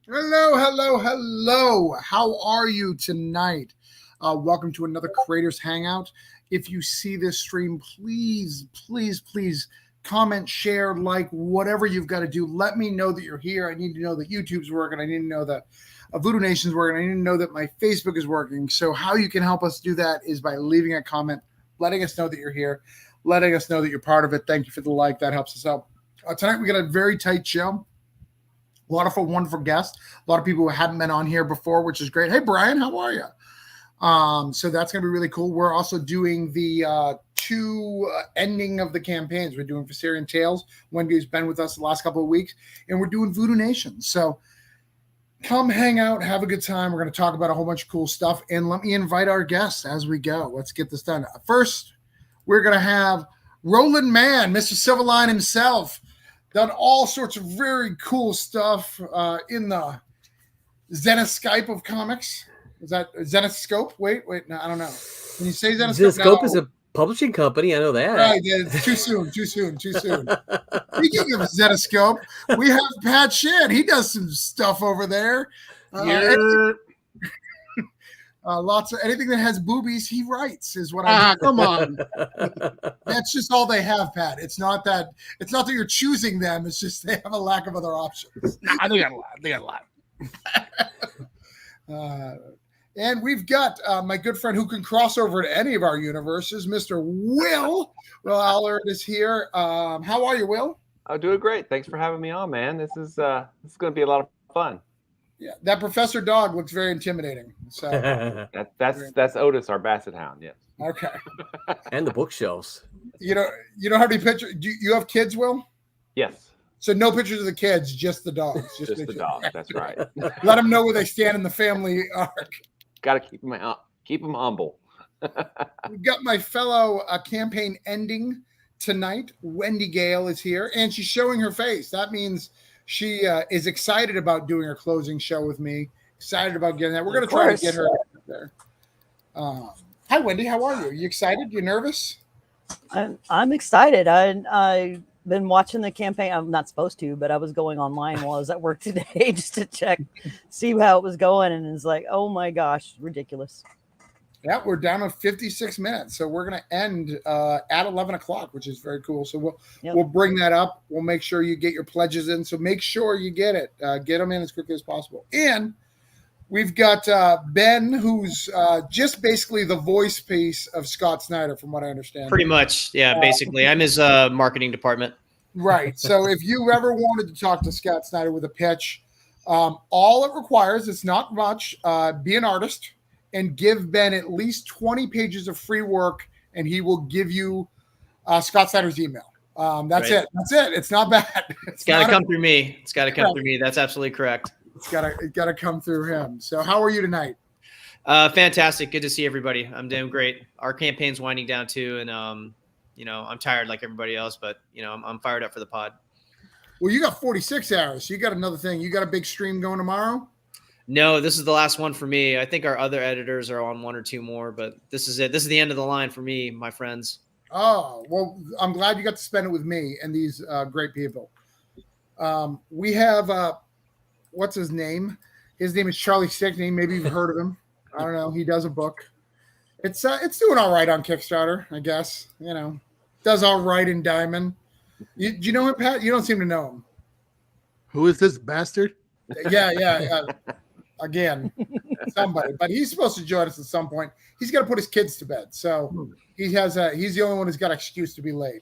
Hello, hello, hello. How are you tonight? Welcome to another Creators Hangout. If you see this stream, please, please, please comment, share, like, whatever you've got to do. Let me know that you're here. I need to know that YouTube's working. I need to know that Voodoo Nation's working. I need to know that my Facebook is working. So, how you can help us do that is by leaving a comment, letting us know that you're here, letting us know that you're part of it. Thank you for the like. That helps us out. Tonight, we got a very tight show. A lot of wonderful guests, a lot of people who hadn't been on here before, which is great. Hey, Brian, how are you? So that's going to be really cool. We're also doing the two ending of the campaigns. We're doing Viscarian Tales. Wendy's been with us the last couple of weeks, and we're doing Voodoo Nation. So come hang out, have a good time. We're going to talk about a whole bunch of cool stuff, and let me invite our guests as we go. Let's get this done. First, we're going to have Roland Mann, Mr. Silverline himself. Done all sorts of very cool stuff in the Zenescope of comics. Is that Zenescope? Wait, no, I don't know. Can you say Zenescope? Zenescope is a publishing company. I know that. Right, it's too soon. Speaking of Zenescope, we have Pat Shedd. He does some stuff over there. Lots of anything that has boobies, he writes. Is what I come on. That's just all they have, Pat. It's not that you're choosing them. It's just they have a lack of other options. Nah, they got a lot. And we've got my good friend who can cross over to any of our universes, Mr. Will. Will Allard is here. How are you, Will? I'm doing great. Thanks for having me on, man. This is going to be a lot of fun. Yeah, that Professor Dog looks very intimidating. So that's Otis, our Basset Hound. Yes. Okay. And the bookshelves. You don't have any pictures. Do you have kids, Will? Yes. So no pictures of the kids, just the dogs. Just the dogs. That's right. Let them know where they stand in the family arc. Got to keep them humble. We've got my fellow campaign ending tonight. Wendy Gale is here, and she's showing her face. That means she is excited about doing her closing show with me. Excited about getting that. We're going to try to get her there. Hi, Wendy. How are you? You excited? You nervous? I'm excited. I've been watching the campaign. I'm not supposed to, but I was going online while I was at work today just to check, see how it was going. And it's like, oh my gosh, ridiculous. Yeah, we're down to 56 minutes. So we're going to end at 11 o'clock, which is very cool. So we'll bring that up. We'll make sure you get your pledges in. So make sure you get it. Get them in as quickly as possible. And we've got Ben, who's just basically the voice piece of Scott Snyder, from what I understand. Pretty much. Yeah, basically. I'm his marketing department. Right. So if you ever wanted to talk to Scott Snyder with a pitch, all it requires, it's not much, be an artist and give Ben at least 20 pages of free work, and he will give you Scott Snyder's email. That's right. That's it. It's not bad. It's got to come through me. It's got to come through me. That's absolutely correct. It's got to come through him. So how are you tonight? Fantastic. Good to see everybody. I'm doing great. Our campaign's winding down too, and I'm tired like everybody else, but I'm fired up for the pod. Well, you got 46 hours. So you got another thing. You got a big stream going tomorrow? No, this is the last one for me. I think our other editors are on one or two more, but this is it. This is the end of the line for me, my friends. Oh, well, I'm glad you got to spend it with me and these great people. We have, what's his name? His name is Charlie Stickney. Maybe you've heard of him. I don't know. He does a book. It's doing all right on Kickstarter, I guess. Does all right in Diamond. Do you know him, Pat? You don't seem to know him. Who is this bastard? Yeah. Again, somebody. But he's supposed to join us at some point. He's got to put his kids to bed. So he's the only one who's got an excuse to be late.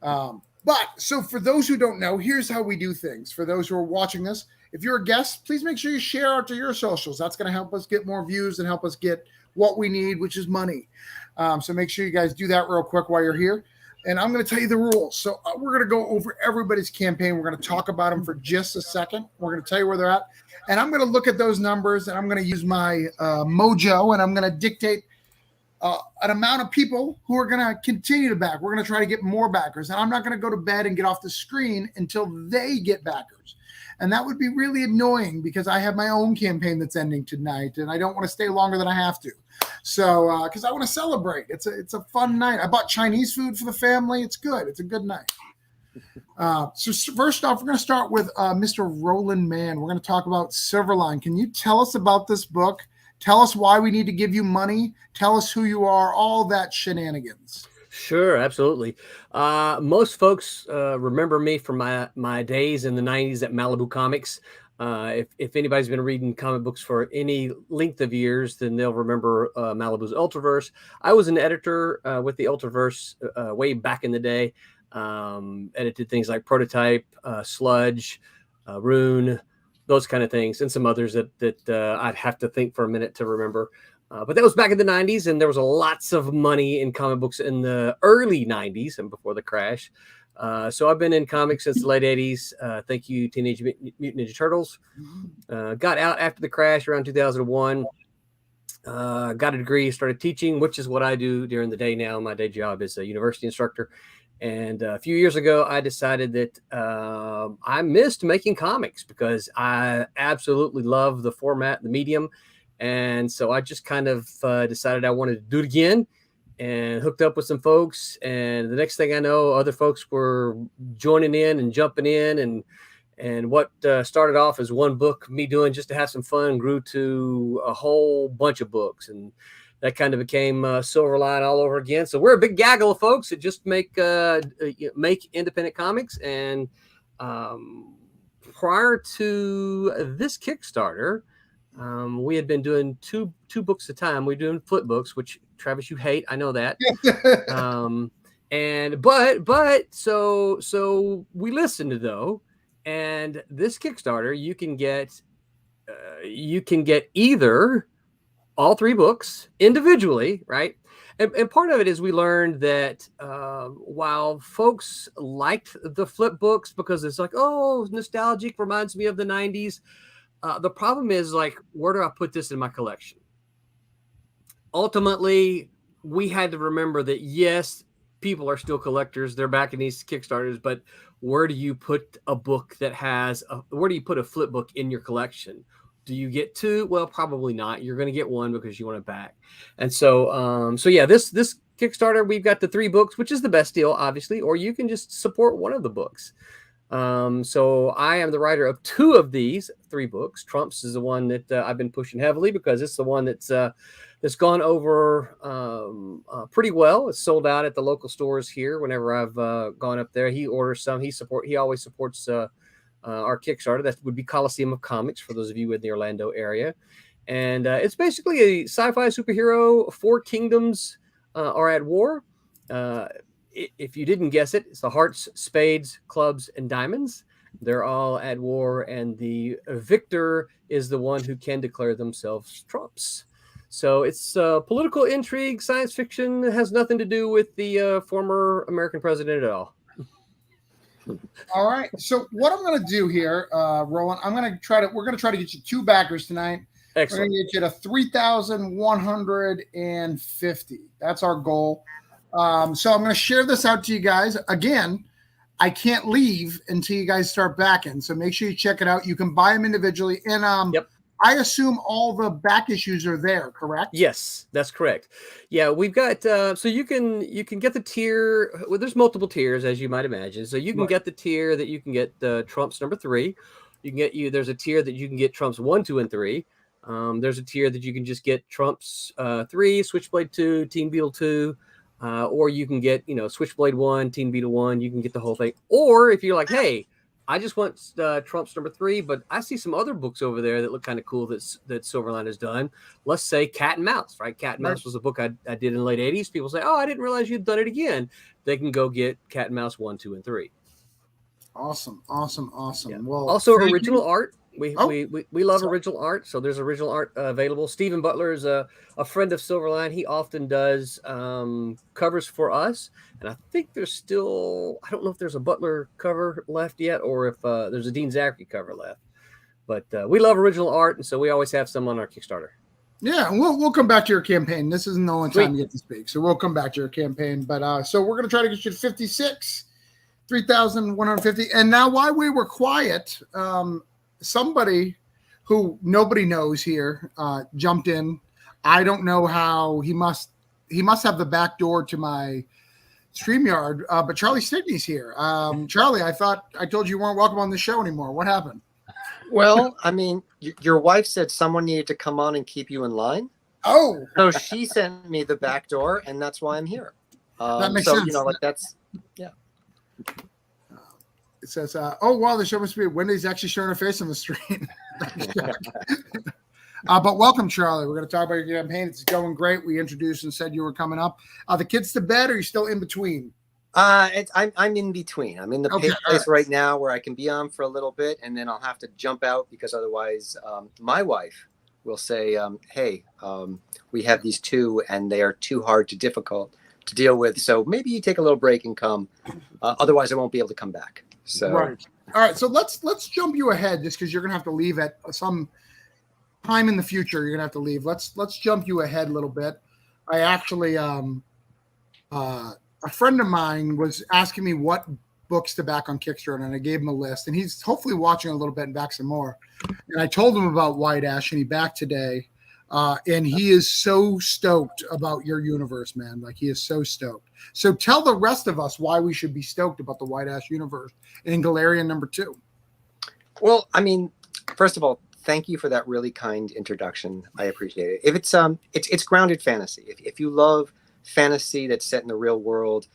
But so for those who don't know, here's how we do things. For those who are watching this, if you're a guest, please make sure you share out to your socials. That's going to help us get more views and help us get what we need, which is money. So make sure you guys do that real quick while you're here. And I'm going to tell you the rules. So we're going to go over everybody's campaign. We're going to talk about them for just a second. We're going to tell you where they're at. And I'm going to look at those numbers, and I'm going to use my mojo, and I'm going to dictate an amount of people who are going to continue to back. We're going to try to get more backers. And I'm not going to go to bed and get off the screen until they get backers. And that would be really annoying because I have my own campaign that's ending tonight, and I don't want to stay longer than I have to. So, because I want to celebrate. It's a fun night. I bought Chinese food for the family. It's good. It's a good night. First off, we're going to start with Mr. Roland Mann. We're going to talk about Silverline. Can you tell us about this book? Tell us why we need to give you money. Tell us who you are, all that shenanigans. Sure, absolutely. Most folks remember me from my days in the 90s at Malibu Comics. If anybody's been reading comic books for any length of years, then they'll remember Malibu's Ultraverse. I was an editor with the Ultraverse way back in the day. Edited things like Prototype, Sludge, Rune, those kind of things, and some others that I'd have to think for a minute to remember. But that was back in the 90s, and there was lots of money in comic books in the early 90s and before the crash. So I've been in comics since the late 80s. Thank you, Teenage Mutant Ninja Turtles. Got out after the crash around 2001. Got a degree, started teaching, which is what I do during the day now. My day job is a university instructor. And a few years ago, I decided that I missed making comics because I absolutely love the format, the medium. And so I just kind of decided I wanted to do it again and hooked up with some folks. And the next thing I know, other folks were joining in and jumping in. And what started off as one book, me doing just to have some fun, grew to a whole bunch of books. And that kind of became Silverline all over again. So we're a big gaggle of folks that just make independent comics. And prior to this Kickstarter, we had been doing two books at a time. We're doing flip books, which Travis, you hate. I know that. So we listened though, and this Kickstarter, you can get either all three books individually, right? And part of it is we learned that while folks liked the flip books because it's like, oh, nostalgic, reminds me of the 90s. The problem is, like, where do I put this in my collection? Ultimately, we had to remember that, yes, people are still collectors. They're backing these Kickstarters, but where do you put a book that has where do you put a flip book in your collection? Do you get two? Well, probably not. You're going to get one because you want it back. And so, yeah, this Kickstarter, we've got the 3 books, which is the best deal, obviously, or you can just support one of the books. So I am the writer of 2 of these 3 books. Trumps is the one that I've been pushing heavily because it's the one that's gone over pretty well. It's sold out at the local stores here. Whenever I've gone up there, he orders some. He always supports our Kickstarter. That would be Coliseum of Comics for those of you in the Orlando area. And it's basically a sci-fi superhero. 4 kingdoms are at war. If you didn't guess it, it's the hearts, spades, clubs, and diamonds. They're all at war, and the victor is the one who can declare themselves trumps. So it's political intrigue, science fiction. It has nothing to do with the former American president at all. All right. So what I'm going to do here, Roland, we're going to try to get you 2 backers tonight. Excellent. We're going to get you to 3,150. That's our goal. So I'm going to share this out to you guys. Again, I can't leave until you guys start backing. So make sure you check it out. You can buy them individually. And yep. I assume all the back issues are there, correct? Yes, that's correct. Yeah, we've got so you can get the tier. Well, there's multiple tiers, as you might imagine. So you can get the tier that you can get Trumps number 3. There's a tier that you can get Trumps 1, 2, and 3. There's a tier that you can just get Trumps 3, Switchblade 2, Teen Beetle 2. Or you can get, Switchblade 1, Teen Beetle 1. You can get the whole thing. Or if you're like, hey, I just want Trumps number 3, but I see some other books over there that look kind of cool that Silverline has done. Let's say Cat and Mouse, right? Cat and Mouse was a book I did in the late 80s. People say, oh, I didn't realize you'd done it again. They can go get Cat and Mouse 1, 2, and 3. Awesome. Yeah. Well, also original art. We love Sorry. original art. So there's original art available. Stephen Butler is a friend of Silverline. He often does covers for us. And I think there's still, I don't know if there's a Butler cover left yet or if there's a Dean Zachary cover left. But we love original art. And so we always have some on our Kickstarter. Yeah, we'll come back to your campaign. This isn't the only time you get to speak. So we'll come back to your campaign. But so we're going to try to get you to 56, 3,150. And now while we were quiet, somebody who nobody knows here jumped in. I don't know how. He must have the back door to my StreamYard, but Charlie Stickney's here. Charlie, I thought I told you weren't welcome on the show anymore. What happened? Well, I mean, your wife said someone needed to come on and keep you in line. Oh, So she sent me the back door, and that's why I'm here. that makes so, sense. You know, like that's, yeah. It says, oh, wow, the show must be Wendy's actually showing her face on the screen. But welcome, Charlie. We're going to talk about your campaign. It's going great. We introduced and said you were coming up. Are the kids to bed, or are you still in between? I'm in between. I'm in the Okay, place right now where I can be on for a little bit, and then I'll have to jump out because otherwise my wife will say, hey, we have these two and they are too hard, too difficult to deal with. So maybe you take a little break and come. Otherwise I won't be able to come back. So Right. All right. So let's jump you ahead just because you're going to have to leave at some time in the future. You're going to have to leave. Let's jump you ahead a little bit. I actually, a friend of mine was asking me what books to back on Kickstarter, and I gave him a list, and he's hopefully watching a little bit and back some more. And I told him about White Ash, and he backed today. And he is so stoked about your universe, man. Like, he is so stoked. So tell the rest of us why we should be stoked about the White Ash universe in Galarian #2. Well, I mean, first of all, thank you for that really kind introduction. I appreciate it. If it's grounded fantasy. If you love fantasy that's set in the real world,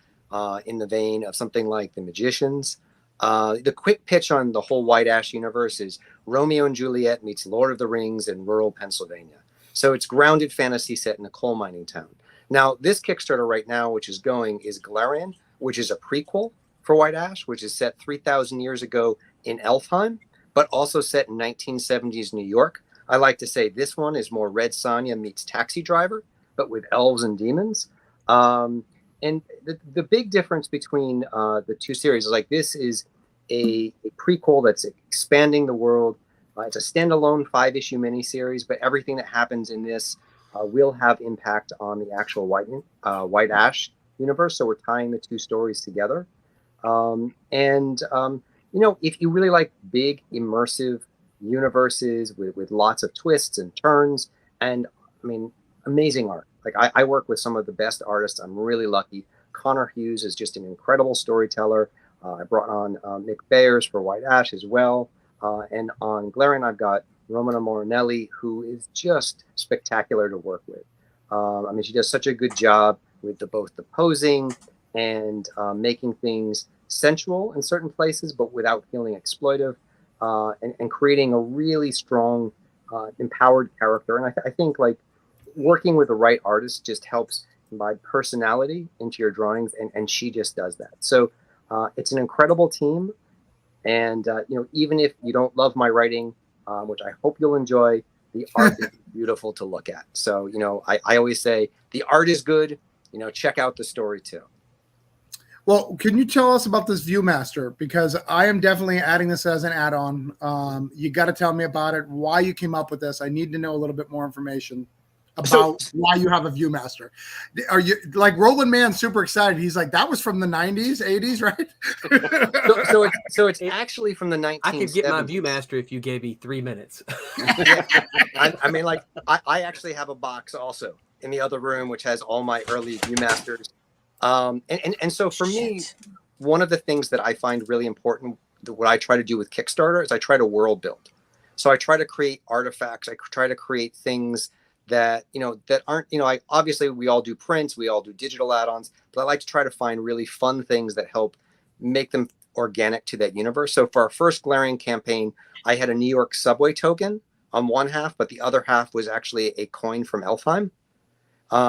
in the vein of something like The Magicians, the quick pitch on the whole White Ash universe is Romeo and Juliet meets Lord of the Rings in rural Pennsylvania. So it's grounded fantasy set in a coal mining town. Now, this Kickstarter right now, which is going, is Galarian, which is a prequel for White Ash, which is set 3,000 years ago in Elfheim, but also set in 1970s New York. I like to say this one is more Red Sonja meets Taxi Driver, but with elves and demons. And the big difference between the two series is, like, this is a prequel that's expanding the world. It's a standalone 5-issue miniseries, but everything that happens in this will have impact on the actual White Ash universe. So we're tying the two stories together. You know, if you really like big immersive universes with lots of twists and turns, and I mean, amazing art. Like, I work with some of the best artists. I'm really lucky. Connor Hughes is just an incredible storyteller. I brought on Nick Bayers for White Ash as well. And on Galarian, I've got Romana Morinelli, who is just spectacular to work with. I mean, she does such a good job with both the posing and making things sensual in certain places, but without feeling exploitive, and creating a really strong, empowered character. And I think, like, working with the right artist just helps provide personality into your drawings, and she just does that. So it's an incredible team. And, you know, even if you don't love my writing, which I hope you'll enjoy, the art is beautiful to look at. So, you know, I always say the art is good, you know, check out the story too. Well, can you tell us about this Viewmaster? Because I am definitely adding this as an add-on. You got to tell me about it, why you came up with this. I need to know a little bit more information about why you have a Viewmaster. Are you, like, Roland Mann's super excited? He's like, that was from the 90s, 80s, right? so it's actually from the 1970s. I could get my Viewmaster if you gave me 3 minutes. Yeah. I mean, like, I actually have a box also in the other room, which has all my early Viewmasters. And so for me, one of the things that I find really important, what I try to do with Kickstarter, is I try to world build. So I try to create artifacts. I try to create things that, you know, that aren't, you know, obviously we all do prints, we all do digital add-ons, but I like to try to find really fun things that help make them organic to that universe. So for our first Galarian campaign, I had a New York subway token on one half, but the other half was actually a coin from Elfheim,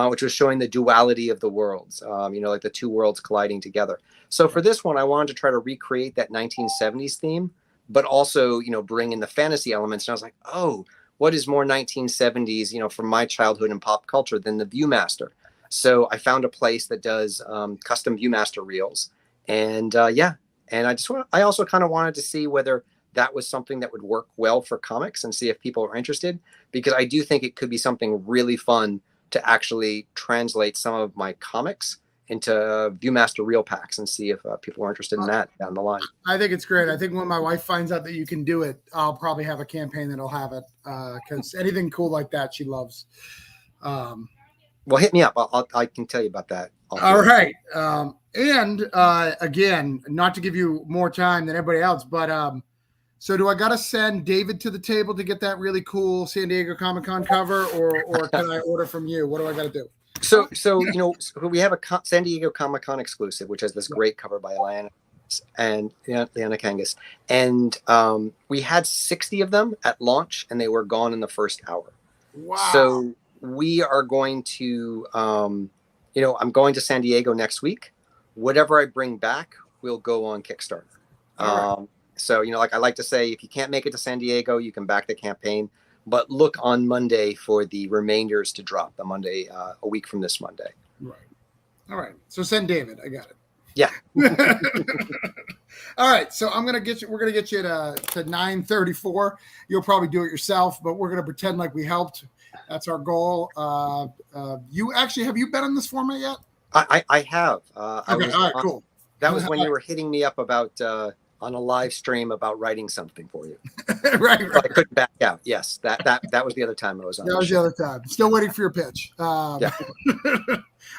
which was showing the duality of the worlds, you know, like the two worlds colliding together. So for this one, I wanted to try to recreate that 1970s theme, but also, you know, bring in the fantasy elements. And I was like, oh, what is more 1970s, you know, from my childhood and pop culture than the Viewmaster? So I found a place that does custom Viewmaster reels. And yeah, and I also kind of wanted to see whether that was something that would work well for comics and see if people are interested, because I do think it could be something really fun to actually translate some of my comics into Viewmaster reel packs and see if people are interested in that down the line. I think it's great. I think when my wife finds out that you can do it, I'll probably have a campaign that'll have it, because anything cool like that she loves. Well, hit me up. I can tell you about that. All right. And again, not to give you more time than everybody else, but so do I got to send David to the table to get that really cool San Diego Comic-Con cover, or can I order from you? What do I got to do? So we have a San Diego Comic-Con exclusive, which has this great cover by Liana Kangas, and we had 60 of them at launch, and they were gone in the first hour. Wow. So we are going to, I'm going to San Diego next week. Whatever I bring back will go on Kickstarter. All So, like I like to say, if you can't make it to San Diego, you can back the campaign. But look on Monday for the remainders to drop. The Monday, a week from this Monday. Right. All right. So send David. I got it. Yeah. All right. So we're gonna get you to 9:34. You'll probably do it yourself, but we're gonna pretend like we helped. That's our goal. You actually, have you been on this format yet? I have. Okay. All right. Cool. That was when you were hitting me up about on a live stream about writing something for you. right. So I couldn't back out. Yes, that was the other time I was on. That was the other time. Still waiting for your pitch. Yeah.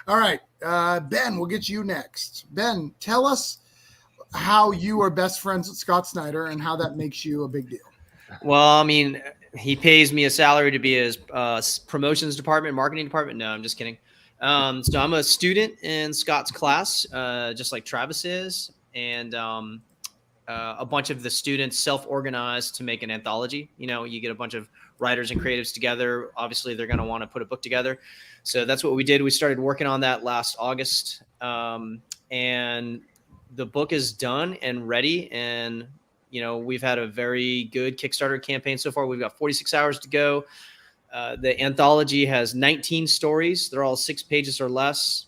All right, Ben, we'll get you next. Ben, tell us how you are best friends with Scott Snyder and how that makes you a big deal. Well, I mean, he pays me a salary to be his promotions department, marketing department. No, I'm just kidding. So I'm a student in Scott's class, just like Travis is, and a bunch of the students self-organized to make an anthology. You get a bunch of writers and creatives together. Obviously, they're going to want to put a book together. So that's what we did. We started working on that last August, and the book is done and ready. And, we've had a very good Kickstarter campaign so far. We've got 46 hours to go. The anthology has 19 stories. They're all 6 pages or less.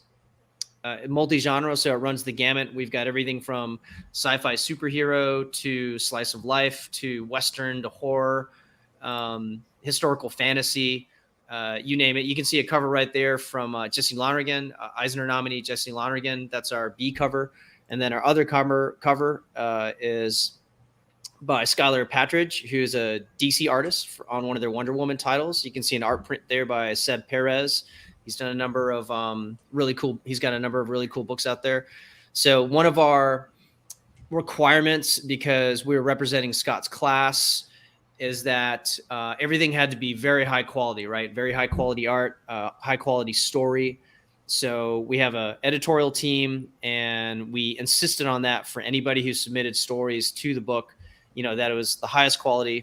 Multi-genre, so it runs the gamut. We've got everything from sci-fi superhero to slice of life to Western to horror, historical fantasy, you name it. You can see a cover right there from Jesse Lonergan, Eisner nominee Jesse Lonergan. That's our B cover. And then our other cover is by Skylar Patridge, who's a DC artist on one of their Wonder Woman titles. You can see an art print there by Seb Perez. He's done a number of he's got a number of really cool books out there. So one of our requirements, because we were representing Scott's class, is that everything had to be very high quality, right? Very high quality art, high quality story. So we have an editorial team, and we insisted on that for anybody who submitted stories to the book, that it was the highest quality,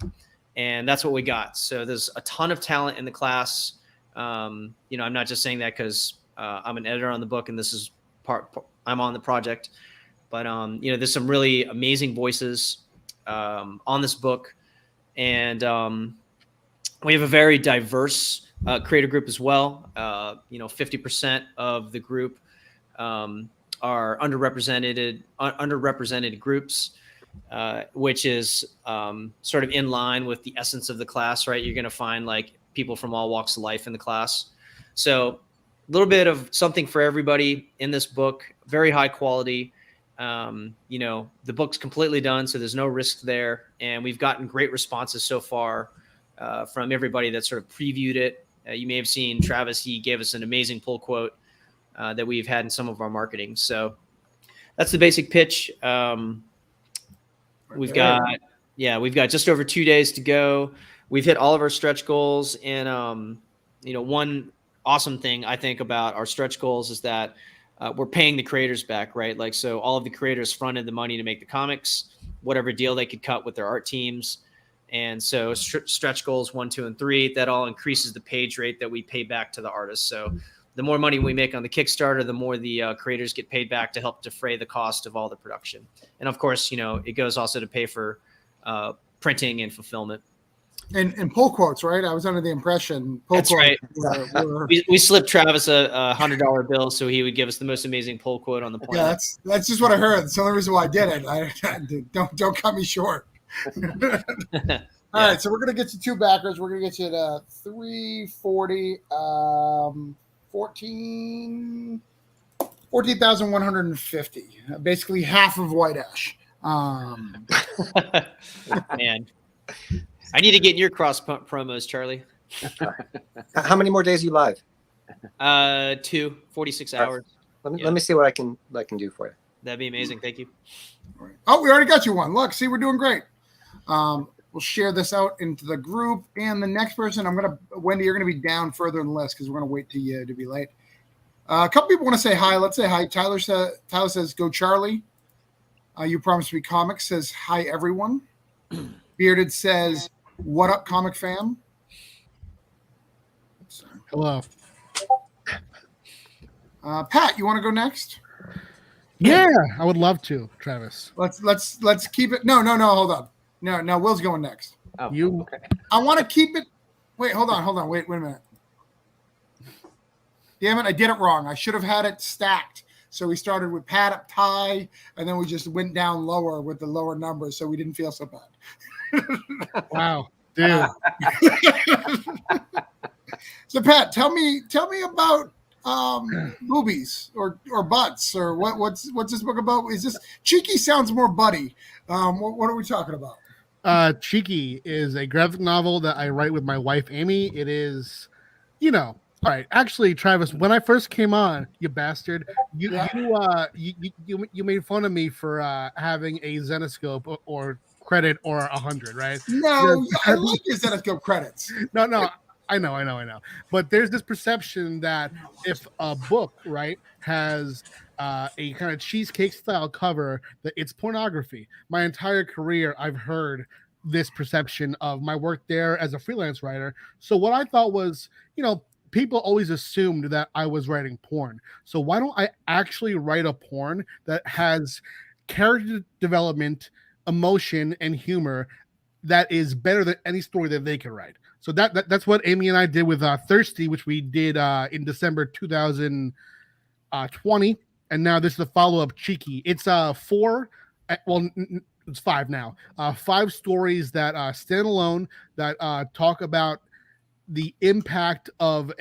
and that's what we got. So there's a ton of talent in the class. I'm not just saying that because I'm an editor on the book and this is I'm on the project, but there's some really amazing voices on this book, and we have a very diverse creator group as well. 50% of the group are underrepresented groups, which is sort of in line with the essence of the class, right? You're going to find like people from all walks of life in the class. So a little bit of something for everybody in this book, very high quality. The book's completely done, so there's no risk there. And we've gotten great responses so far from everybody that sort of previewed it. You may have seen Travis, he gave us an amazing pull quote that we've had in some of our marketing. So that's the basic pitch. We've got just over 2 days to go. We've hit all of our stretch goals. And, one awesome thing I think about our stretch goals is that we're paying the creators back, right? Like, so all of the creators fronted the money to make the comics, whatever deal they could cut with their art teams. And so stretch goals 1, 2, and 3, that all increases the page rate that we pay back to the artists. So the more money we make on the Kickstarter, the more the creators get paid back to help defray the cost of all the production. And of course, it goes also to pay for printing and fulfillment. And pull quotes, right? I was under the impression pull That's quotes right. We slipped Travis a $100 bill so he would give us the most amazing pull quote on the planet. Yeah, that's just what I heard. That's the only reason why I did it. Don't cut me short. All right, so we're gonna get you 2 backers. We're gonna get you to 340, 14,150. Basically half of White Ash. Man, I need to get in your cross promos, Charlie. How many more days are you live? 46 All right. hours. Let me see what I can do for you. That'd be amazing. Thank you. Oh, we already got you one. Look, see, we're doing great. We'll share this out into the group. And the next person, Wendy, you're gonna be down further in the list because we're gonna wait till you to be late. A couple people want to say hi. Let's say hi. Tyler says, "Go Charlie." You promised me comics says hi everyone. Bearded says, "What up, comic fam?" Hello. Pat, you want to go next? Yeah, I would love to, Travis. Let's keep it. No, hold on. No, Will's going next. Oh, You- okay. I want to keep it. Wait, hold on. Wait a minute. Damn it, I did it wrong. I should have had it stacked. So we started with Pat up high, and then we just went down lower with the lower numbers, so we didn't feel so bad. Wow, dude. So Pat, tell me about boobies or butts or what's this book about? Is this Cheeky? Sounds more buddy. What are we talking about? Cheeky is a graphic novel that I write with my wife Amy. It is, all right. Actually, Travis, when I first came on, you bastard, you made fun of me for having a Zenoscope or credit or 100, right? No, I like your Zenoscope credits. No. I know. But there's this perception that if a book, right, has a kind of cheesecake style cover, that it's pornography. My entire career, I've heard this perception of my work there as a freelance writer. So what I thought was, people always assumed that I was writing porn. So why don't I actually write a porn that has character development, emotion, and humor that is better than any story that they could write? So that's what Amy and I did with Thirsty, which we did in December 2020, and now this is the follow-up, Cheeky. It's it's 5 now. 5 stories that stand alone that talk about the impact of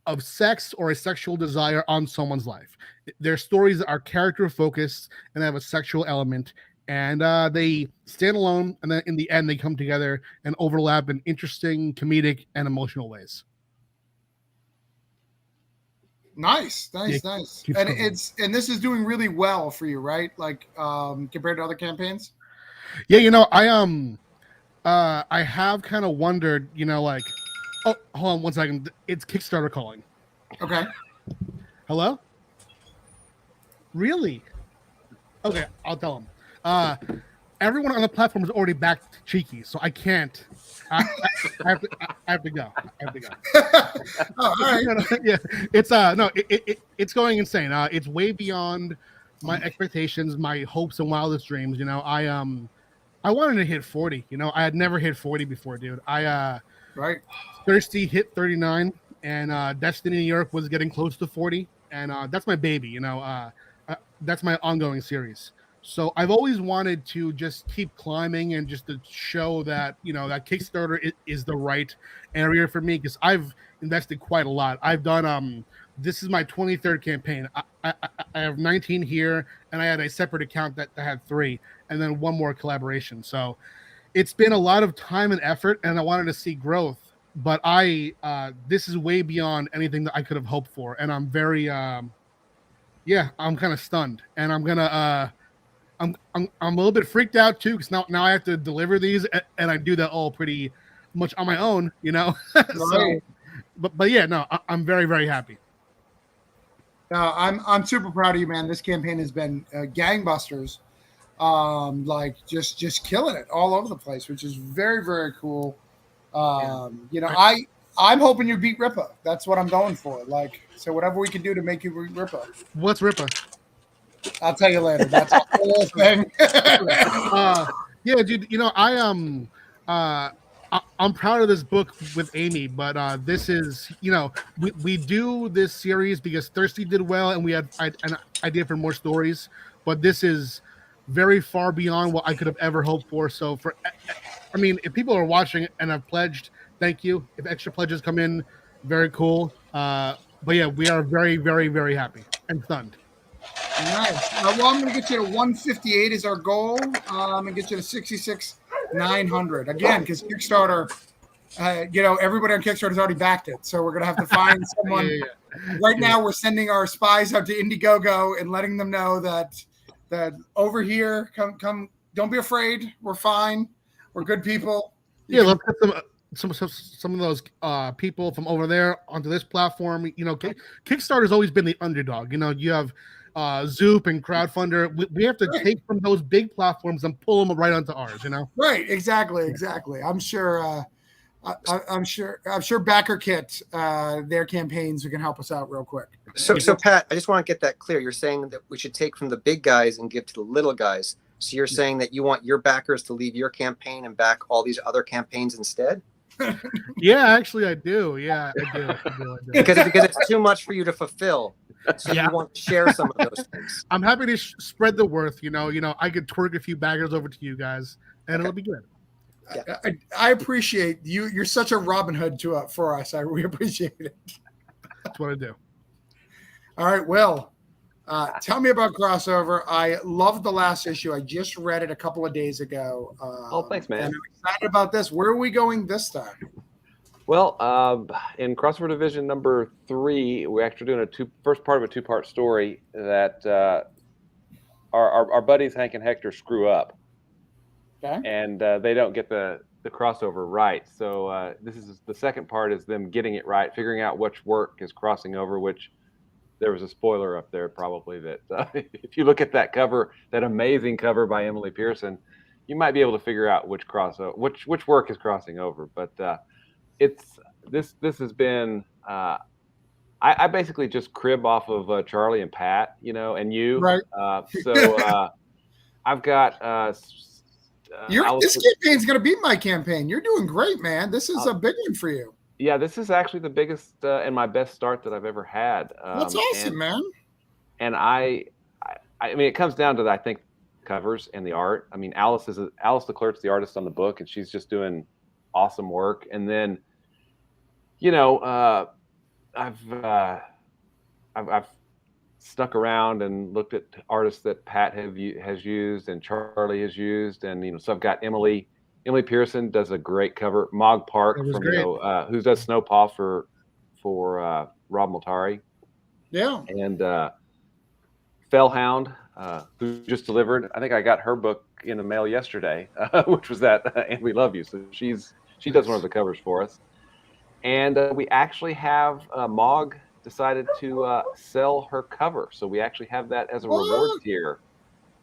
of sex or a sexual desire on someone's life. Their stories are character focused and have a sexual element. And they stand alone, and then in the end, they come together and overlap in interesting, comedic, and emotional ways. Nice. Yeah, And this is doing really well for you, right? Like compared to other campaigns. Yeah, I have kind of wondered, oh, hold on one second. It's Kickstarter calling. Okay. Hello? Really? Okay, I'll tell them. Everyone on the platform is already backed Cheeky, so I can't. I have to go. Oh, all right. Yeah, it's going insane. It's way beyond my expectations, my hopes and wildest dreams. I wanted to hit 40. I had never hit 40 before, dude. Right. Thirsty hit 39, and Destiny New York was getting close to 40, and that's my baby. That's my ongoing series. So I've always wanted to just keep climbing and just to show that, that Kickstarter is the right area for me, because I've invested quite a lot. I've done, this is my 23rd campaign. I have 19 here, and I had a separate account that had 3, and then 1 more collaboration. So it's been a lot of time and effort, and I wanted to see growth. But this is way beyond anything that I could have hoped for. And I'm very, I'm kind of stunned, and I'm going to, I'm a little bit freaked out too, because now I have to deliver these, and I do that all pretty much on my own, So, but yeah, no, I'm very, very happy. I'm super proud of you, man. This campaign has been gangbusters, like just killing it all over the place, which is very, very cool. I'm hoping you beat Rippa. That's what I'm going for. So whatever we can do to make you beat Rippa. What's Rippa? I'll tell you later. That's a whole thing. Yeah, dude. I'm proud of this book with Amy, but this is, we do this series because Thirsty did well, and we had an idea for more stories. But this is very far beyond what I could have ever hoped for. So if people are watching and have pledged, thank you. If extra pledges come in, very cool. But yeah, we are very, very, very happy and stunned. Nice. I'm going to get you to 158 is our goal. And get you to 66,900 again, because Kickstarter everybody on Kickstarter has already backed it, so we're gonna have to find someone. Right now, we're sending our spies out to Indiegogo and letting them know that over here, come, don't be afraid. We're fine. We're good people. Let's get some of those people from over there onto this platform. Kickstarter's always been the underdog. You have Zoop and Crowdfunder. We have to take from those big platforms and pull them right onto ours. Right? Exactly. I'm sure. I'm sure Backer Kit, their campaigns, can help us out real quick. So Pat, I just want to get that clear. You're saying that we should take from the big guys and give to the little guys. So you're saying that you want your backers to leave your campaign and back all these other campaigns instead? Yeah, actually, I do. Yeah, I do. Because it's too much for you to fulfill. So you want to share some of those things. I'm happy to spread the worth. I could twerk a few baggers over to you guys, and it'll be good. Yeah. I appreciate you. You're such a Robin Hood for us. We appreciate it. That's what I do. All right, Will. Tell me about Crossover. I loved the last issue. I just read it a couple of days ago. Thanks, man. And I'm excited about this. Where are we going this time? Well, in Crossover Division number 3, we're actually doing first part of a 2-part story that our buddies Hank and Hector screw up. Okay. And they don't get the crossover right. So this is the second part, is them getting it right, figuring out which work is crossing over, which there was a spoiler up there probably that if you look at that cover, that amazing cover by Emily Pearson, you might be able to figure out which work is crossing over. But this has been I basically just crib off of Charlie and Pat, and you. Right. So I've got this campaign's going to be my campaign. You're doing great, man. This is a big one for you. Yeah, this is actually the biggest and my best start that I've ever had. That's awesome, man. And I mean, it comes down to, I think, covers and the art. I mean, Alice Leclerc's the artist on the book, and she's just doing awesome work. And then, I've stuck around and looked at artists that Pat has used and Charlie has used, and so I've got Emily Pearson does a great cover. Mog Park from who does Snowpaw for Rob Multari. Yeah. And Fellhound, who just delivered. I think I got her book in the mail yesterday, which was that And We Love You. So she does one of the covers for us. And we actually have Mog decided to sell her cover. So we actually have that as a reward tier.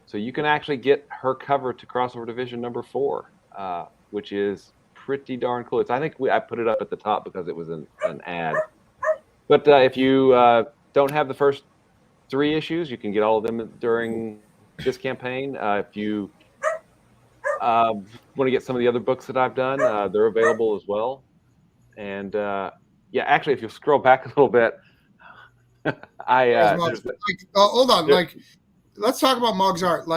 So you can actually get her cover to Crossover Division number 4. Which is pretty darn cool. I think I put it up at the top because it was an ad. But if you don't have the first 3 issues, you can get all of them during this campaign. If you want to get some of the other books that I've done, they're available as well. And actually, if you scroll back a little bit, hold on. Let's talk about Mog's art.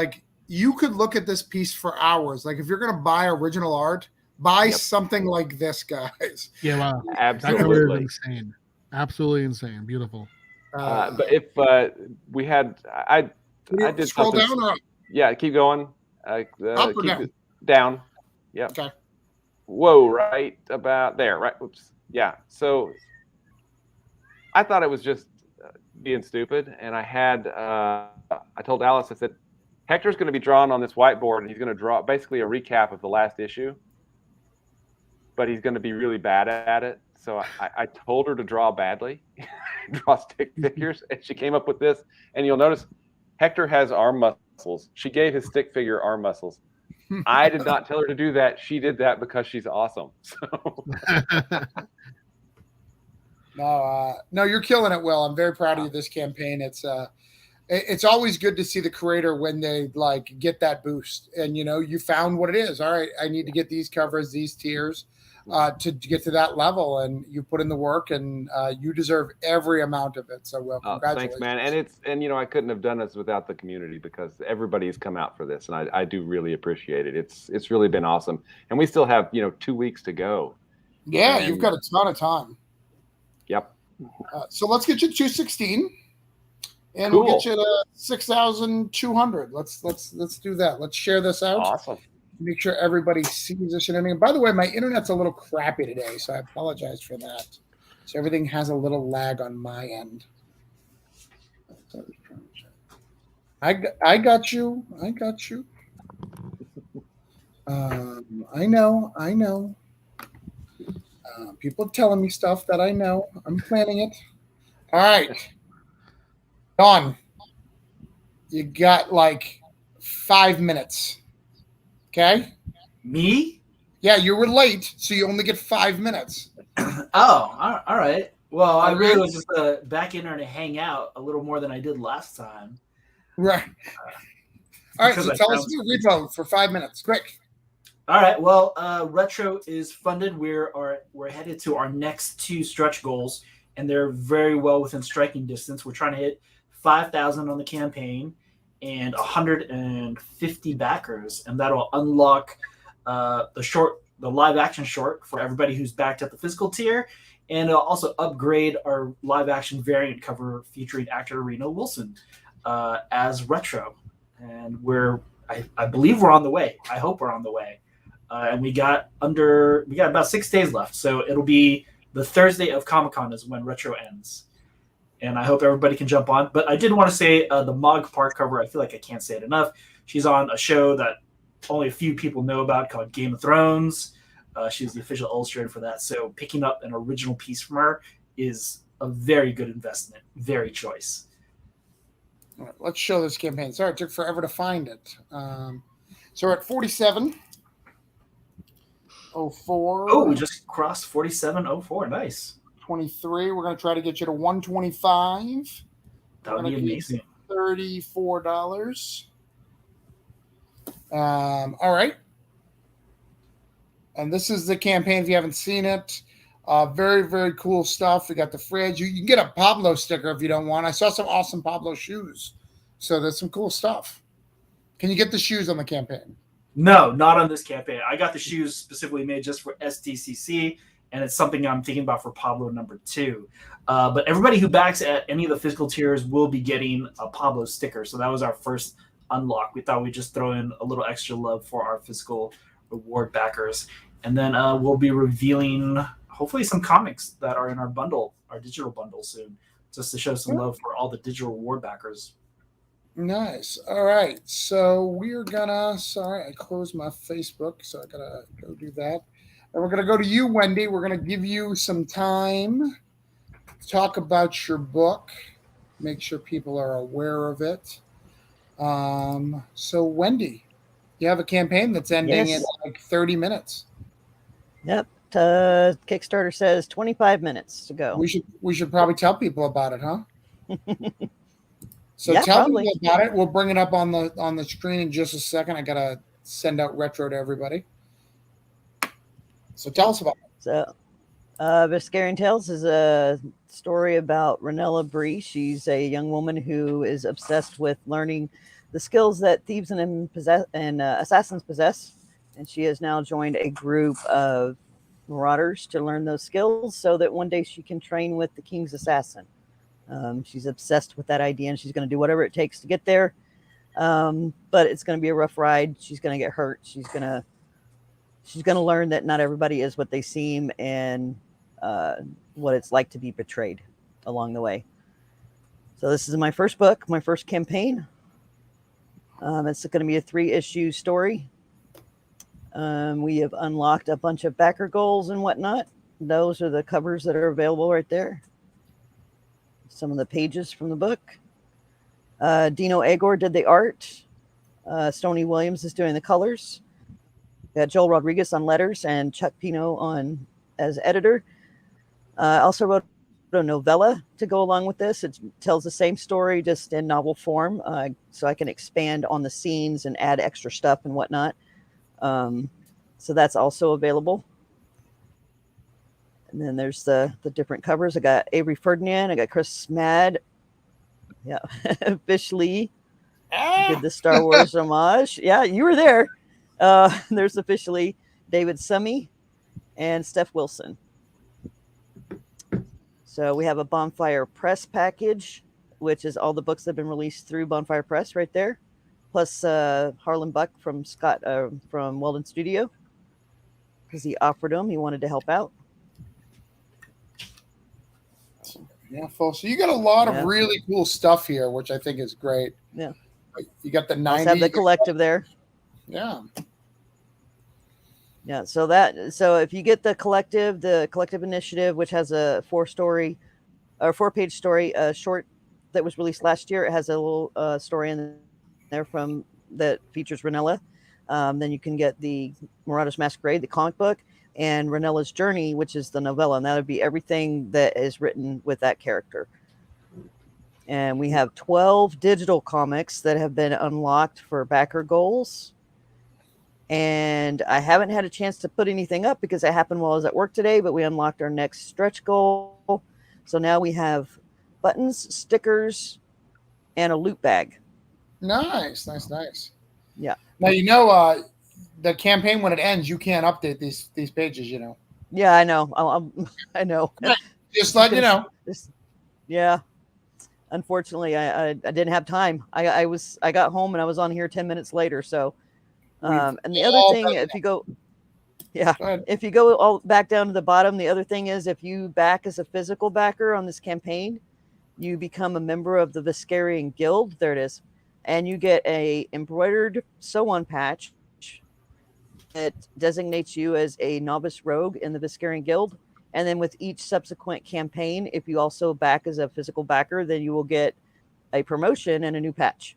You could look at this piece for hours. If you're going to buy original art, buy something like this, guys. Yeah, wow. Absolutely. Insane. Absolutely insane. Beautiful. But if we had, I did scroll something. Down or up? Yeah, keep going. Up or keep down? It down. Yeah. Okay. Whoa, right about there. Right. Oops. Yeah. So I thought it was just being stupid, and I told Alice, I said, Hector's going to be drawn on this whiteboard, and he's going to draw basically a recap of the last issue, but he's going to be really bad at it. So I told her to draw badly, draw stick figures, and she came up with this. And you'll notice Hector has arm muscles. She gave his stick figure arm muscles. I did not tell her to do that. She did that because she's awesome. So. No, you're killing it, Will. I'm very proud of you this campaign. It's always good to see the creator when they get that boost, and you found what it is. All right, I need to get these covers, these tiers, to get to that level, and you put in the work, and you deserve every amount of it. So, Will, congratulations. Thanks, man. And I couldn't have done this without the community, because everybody's come out for this, and I do really appreciate it. It's really been awesome, and we still have 2 weeks to go. Yeah, you've got a ton of time. Yep. So let's get you 216. And cool. We'll get you to 6,200. Let's do that. Let's share this out. Awesome. make sure everybody sees this and everything. By the way, my internet's a little crappy today, so I apologize for that. So everything has a little lag on my end. I got you. I got you. I know. People telling me stuff that I know. I'm planning it. All right. Don, you got like 5 minutes. Okay? Me? Yeah, you were late, so you only get 5 minutes. Oh, all right. Well, I really Okay. was just back in there to hang out a little more than I did last time. Right. All right, Because so I tell us found your something. repo for 5 minutes. Quick. All right. Well, Retro is funded. We're headed to our next 2 stretch goals, and they're very well within striking distance. We're trying to hit 5,000 on the campaign and 150 backers, and that'll unlock the live action short for everybody who's backed at the physical tier, and it'll also upgrade our live action variant cover featuring actor Reno Wilson as Retro, and I believe we're on the way. I hope we're on the way. And we got about 6 days left, so it'll be the Thursday of Comic-Con is when Retro ends, and I hope everybody can jump on. But I did want to say the Mog Park cover. I feel like I can't say it enough. She's on a show that only a few people know about called Game of Thrones. She's the official illustrator for that. So picking up an original piece from her is a very good investment. Very choice. All right, let's show this campaign. Sorry, it took forever to find it. So we're at 47. 04. Oh, we just crossed 4704. Nice. 23. We're going to try to get you to 125. That would be amazing. $34. All right. And this is the campaign if you haven't seen it. Very, very cool stuff. We got the fridge. You can get a Pablo sticker if you don't want. I saw some awesome Pablo shoes. So there's some cool stuff. Can you get the shoes on the campaign? No, not on this campaign. I got the shoes specifically made just for STCC, and it's something I'm thinking about for Pablo number 2. But everybody who backs at any of the physical tiers will be getting a Pablo sticker. So that was our first unlock. We thought we'd just throw in a little extra love for our physical reward backers. And then we'll be revealing hopefully some comics that are in our bundle, our digital bundle soon, just to show some love for all the digital reward backers. Nice. All right. So we're gonna. Sorry, I closed my Facebook, so I gotta go do that. And we're gonna go to you, Wendy. We're gonna give you some time to talk about your book. Make sure people are aware of it. So Wendy, you have a campaign that's ending in like 30 minutes. Yep. Kickstarter says 25 minutes to go. We should probably tell people about it, huh? So Yeah, tell probably. people about it. We'll bring it up on the screen in just a second. I gotta send out Retro to everybody. So tell us about it. So, Viscarian Tales is a story about Ranella Bree. She's a young woman who is obsessed with learning the skills that thieves and assassins possess, and she has now joined a group of marauders to learn those skills so that one day she can train with the king's assassin. She's obsessed with that idea, and she's going to do whatever it takes to get there. But it's going to be a rough ride. She's going to get hurt. She's going to learn that not everybody is what they seem, and what it's like to be betrayed along the way. So this is my first book, my first campaign. It's going to be a 3-issue story. We have unlocked a bunch of backer goals and whatnot. Those are the covers that are available right there. Some of the pages from the book. Dino Agor did the art. Stoney Williams is doing the colors. We got Joel Rodriguez on letters and Chuck Pino as editor. I also wrote a novella to go along with this. It tells the same story, just in novel form, so I can expand on the scenes and add extra stuff and whatnot. So that's also available. And then there's the different covers. I got Avery Ferdinand. I got Chris Mad. Yeah. Fish Lee did the Star Wars homage. Yeah, you were there. There's officially David Summy and Steph Wilson. So we have a Bonfire Press package, which is all the books that have been released through Bonfire Press right there. plus Harlan Buck from from Weldon Studio, because he offered him. He wanted to help out. Yeah, folks. So you got a lot Yeah. of really cool stuff here, which I think is great. Yeah. You got the Let's 90. have the collective there. Yeah. Yeah. So if you get the collective initiative, which has a 4-page story, short that was released last year, it has a little story in there that features Ranella. Then you can get the Marauders Masquerade, the comic book, and Ranella's Journey, which is the novella, and that would be everything that is written with that character. And we have 12 digital comics that have been unlocked for backer goals. And I haven't had a chance to put anything up because it happened while I was at work today, but we unlocked our next stretch goal. So now we have buttons, stickers, and a loot bag. Nice. Yeah. Now, the campaign, when it ends, you can't update these pages, Yeah, I know. I know. Just let you know. Yeah. Unfortunately, I didn't have time. I got home and I was on here 10 minutes later. So, and the other thing, if you go all back down to the bottom, the other thing is if you back as a physical backer on this campaign, you become a member of the Viscarian Guild. There it is. And you get a embroidered sew-on patch that designates you as a novice rogue in the Viscarian Guild. And then with each subsequent campaign, if you also back as a physical backer, then you will get a promotion and a new patch.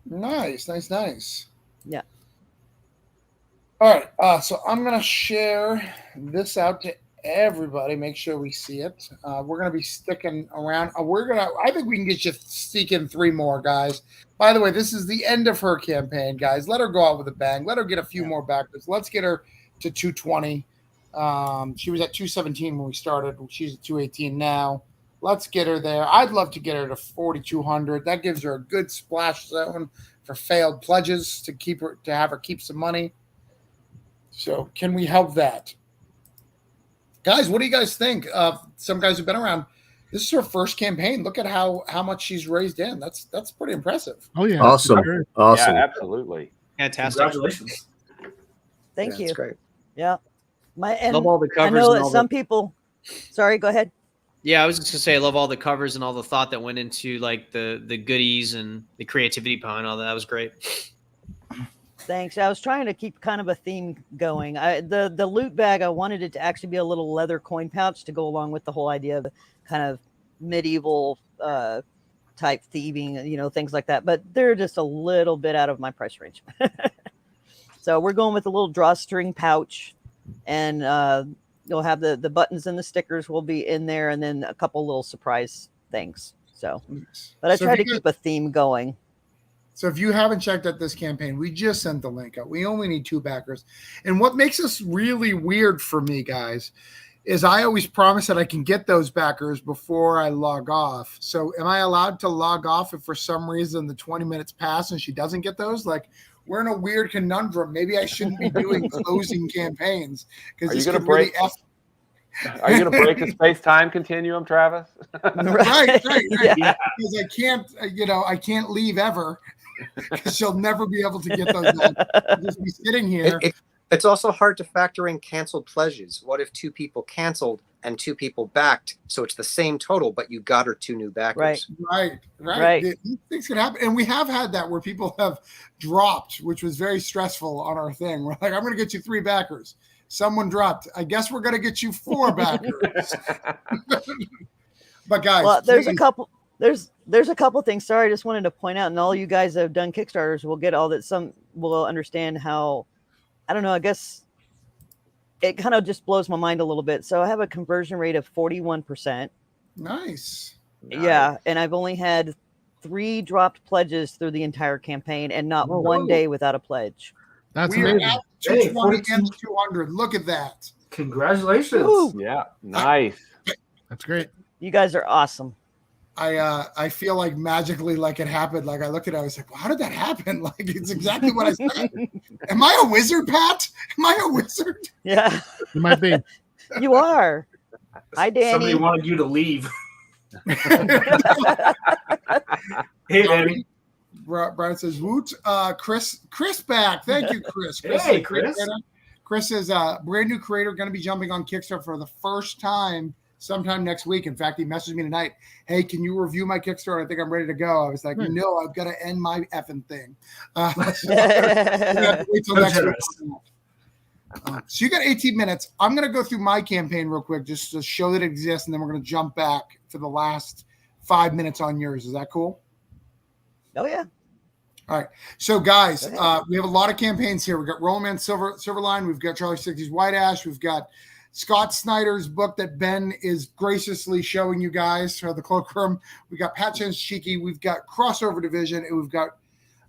Nice. Yeah. All right. So I'm going to share this out to everybody. Make sure we see it. We're going to be sticking around. I think we can get you sneaking 3 more, guys. By the way, this is the end of her campaign, guys. Let her go out with a bang. Let her get a few more backers. Let's get her to 220. She was at 217 when we started. She's at 218 now. Let's get her there. I'd love to get her to 4,200. That gives her a good splash zone for failed pledges to have her keep some money. So can we help that? Guys, what do you guys think? Some guys who've been around. This is her first campaign. Look at how much she's raised in. That's pretty impressive. Oh yeah, Awesome. Yeah, absolutely. Fantastic. Congratulations. Thank you. That's great. Yeah. Love all the I covers. know and that all some people. Sorry, go ahead. Yeah, I was just gonna say I love all the covers and all the thought that went into like the goodies and the creativity behind all that. That was great. Thanks. I was trying to keep kind of a theme going. The loot bag, I wanted it to actually be a little leather coin pouch to go along with the whole idea of kind of medieval type thieving, things like that. But they're just a little bit out of my price range. So we're going with a little drawstring pouch, and you'll have the buttons and the stickers will be in there, and then a couple little surprise things. So, but I tried to keep a theme going. So if you haven't checked out this campaign, we just sent the link out. We only need 2 backers. And what makes this really weird for me, guys, is I always promise that I can get those backers before I log off. So am I allowed to log off if for some reason the 20 minutes pass and she doesn't get those? Like, we're in a weird conundrum. Maybe I shouldn't be doing closing campaigns because this could really F. Are you going to break the space-time continuum, Travis? Right. Yeah. Because I can't leave ever because she'll never be able to get those done. I'll just be sitting here. It's also hard to factor in canceled pledges. What if 2 people canceled and 2 people backed? So it's the same total, but you got her 2 new backers. Right. These things can happen. And we have had that where people have dropped, which was very stressful on our thing. We're like, I'm going to get you 3 backers. Someone dropped. I guess we're going to get you 4 backers. But guys, well, there's a couple. There's a couple things. Sorry, I just wanted to point out, and all you guys that have done Kickstarters will get all that. Some will understand how. I don't know. I guess it kind of just blows my mind a little bit. So I have a conversion rate of 41%. Nice. Yeah, and I've only had 3 dropped pledges through the entire campaign, and not one day without a pledge. That's We are amazing. at 220 against 200. Look at that. Congratulations. Woo. Yeah, nice. That's great. You guys are awesome. I feel like magically, like it happened. Like I looked at it, I was like, well, how did that happen? Like it's exactly what I said. Am I a wizard, Pat? Am I a wizard? Yeah, You might be. you are. Hi, Danny. Somebody wanted you to leave. Hey, Danny. Brian says, "Woot, Chris back. Thank you, Chris. Hey, Chris. Chris is a brand new creator, going to be jumping on Kickstarter for the first time sometime next week. In fact, he messaged me tonight. Hey, can you review my Kickstarter? I think I'm ready to go. I was like, no, I've got to end my effing thing. Wait till next week. So you got 18 minutes. I'm going to go through my campaign real quick just to show that it exists, and then we're going to jump back for the last 5 minutes on yours. Is that cool? Oh, yeah. All right. So, guys, we have a lot of campaigns here. We've got Rollman Silverline. We've got Charlie 60's White Ash. We've got Scott Snyder's book that Ben is graciously showing you guys for the Cloakroom. We've got Pat Chan's Cheeky. We've got Crossover Division. And we've got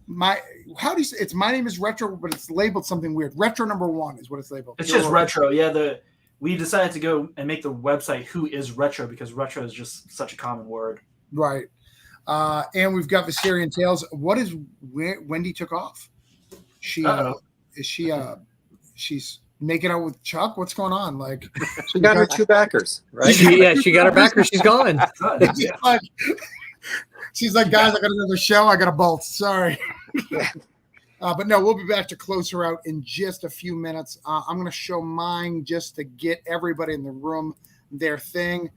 it's My Name is Retro, but it's labeled something weird. Retro #1 is what it's labeled. It's just retro. Yeah. We decided to go and make the website Who is Retro because retro is just such a common word. Right. And we've got Viscarian Tales. What is Wendy took off? She's making out with Chuck. What's going on? Like she got her 2 backers, right? She got her backers. She's gone. She's like, guys, I got another show. I got a bolt. Sorry. But no, we'll be back to close her out in just a few minutes. I'm going to show mine just to get everybody in the room their thing.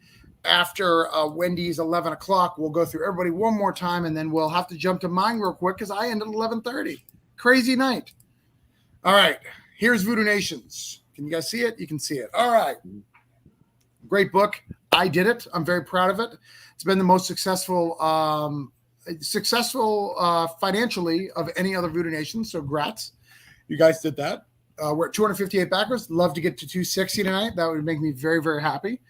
After Wendy's 11 o'clock, we'll go through everybody one more time, and then we'll have to jump to mine real quick because I ended at 11:30. Crazy night. All right. Here's Voodoo Nations. Can you guys see it? You can see it. All right. Great book. I did it. I'm very proud of it. It's been the most successful financially of any other Voodoo Nation. So congrats. You guys did that. We're at 258 backers. Love to get to 260 tonight. That would make me very, very happy.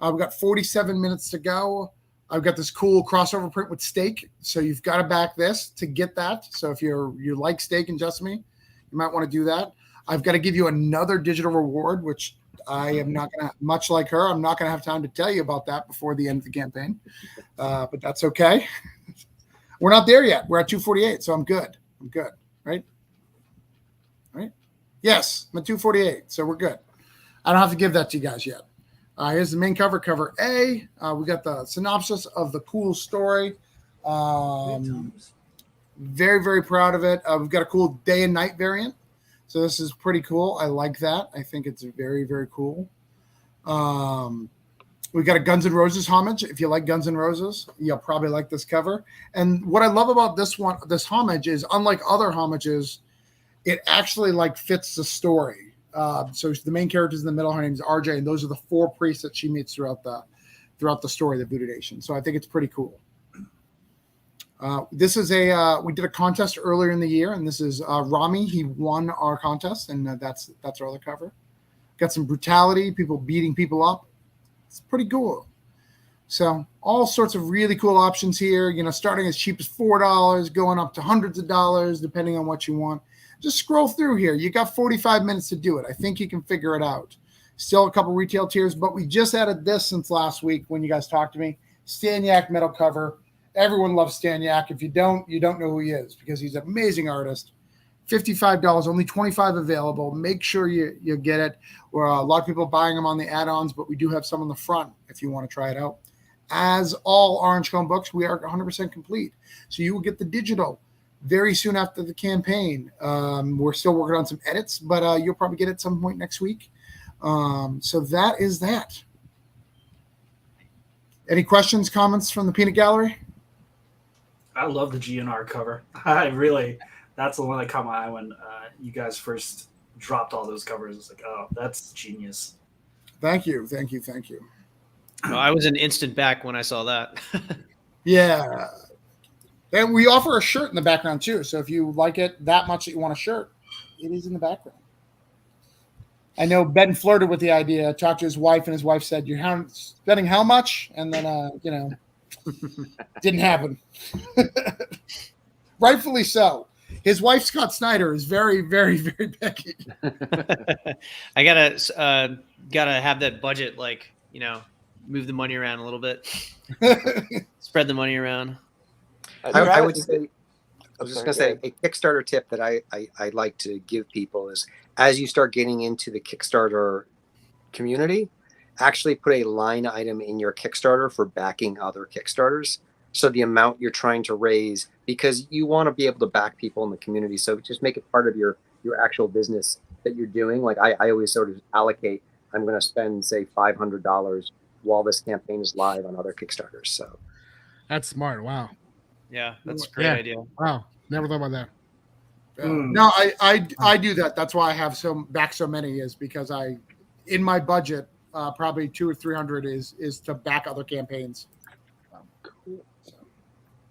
We've got 47 minutes to go. I've got this cool crossover print with steak. So you've got to back this to get that. So if you like steak and just me, you might want to do that. I've got to give you another digital reward, which I am not going to, much like her, I'm not going to have time to tell you about that before the end of the campaign. But that's okay. We're not there yet. We're at 248, so I'm good. Right? Yes, I'm at 248, so we're good. I don't have to give that to you guys yet. Here's the main cover, cover A. We got the synopsis of the cool story. Very, very proud of it. We've got a cool day and night variant. So this is pretty cool. I like that. I think it's very, very cool. We've got a Guns N' Roses homage. If you like Guns N' Roses, you'll probably like this cover. And what I love about this homage is, unlike other homages, it actually fits the story. So the main character's in the middle. Her name's RJ, and those are the 4 priests that she meets throughout the story of the Voodoo Nation. So I think it's pretty cool. This is we did a contest earlier in the year, and this is Rami. He won our contest, and that's our other cover. Got some brutality, people beating people up. It's pretty cool. So all sorts of really cool options here. Starting as cheap as $4, going up to hundreds of dollars, depending on what you want. Just scroll through here. You got 45 minutes to do it. I think you can figure it out. Still a couple retail tiers, but we just added this since last week when you guys talked to me. Staniak metal cover. Everyone loves Staniak. If you don't know who he is because he's an amazing artist. $55, only 25 available. Make sure you get it. A lot of people are buying them on the add-ons, but we do have some on the front if you want to try it out. As all Orange Cone books, we are 100% complete. So you will get the digital very soon after the campaign. We're still working on some edits, but you'll probably get it at some point next week. So that is that. Any questions, comments from the Peanut Gallery? I love the GNR cover. That's the one that caught my eye when you guys first dropped all those covers. It's like, oh, that's genius. Thank you. Oh, I was an instant back when I saw that. Yeah. And we offer a shirt in the background too. So if you like it that much that you want a shirt, it is in the background. I know Ben flirted with the idea, talked to his wife, and his wife said, "You're spending how much?" And then, didn't happen. Rightfully so. His wife, Scott Snyder, is very, very, very picky. I gotta have that budget, move the money around a little bit, spread the money around. I would say, I was just going to say, a Kickstarter tip that I like to give people is, as you start getting into the Kickstarter community, actually put a line item in your Kickstarter for backing other Kickstarters. So the amount you're trying to raise, because you want to be able to back people in the community. So just make it part of your actual business that you're doing. Like I always sort of allocate, I'm going to spend, say, $500 while this campaign is live on other Kickstarters. So That's smart. Wow. Yeah, that's a great Yeah. idea. Wow. Never thought about that. No, I do that. That's why I have so many, is because in my budget, probably 200 or 300 is to back other campaigns.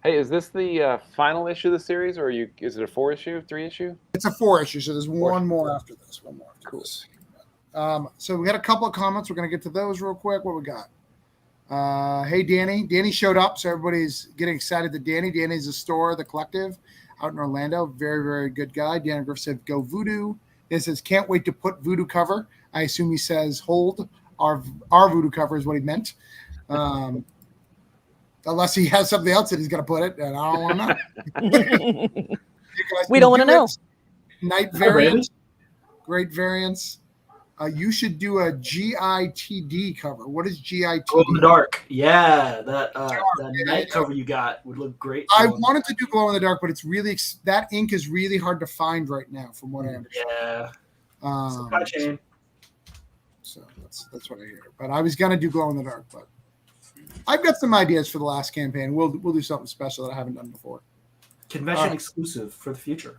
Hey, is this the final issue of the series, or is it a 4-issue, 3-issue? It's a 4-issue, so there's one more after this. This. So we got a couple of comments. We're going to get to those real quick. What we got? Hey, Danny. Danny showed up, so everybody's getting excited that Danny's a store, the collective out in Orlando. Very, very good guy. Danny Griff said, go Voodoo. It says, can't wait to put Voodoo cover. I assume he says, hold our Voodoo cover is what he meant. Unless he has something else that he's going to put it, and I don't want to know. We don't want to know. Night variants, great variants. You should do a GITD cover. What is GITD? Glow in the dark. Yeah, that night cover you got would look great. I wanted to do glow in the dark, but it's really that ink is really hard to find right now, from what I understand. Yeah. Supply chain. So that's what I hear. But I was gonna do glow in the dark, but I've got some ideas for the last campaign. We'll do something special that I haven't done before. Convention exclusive for the future.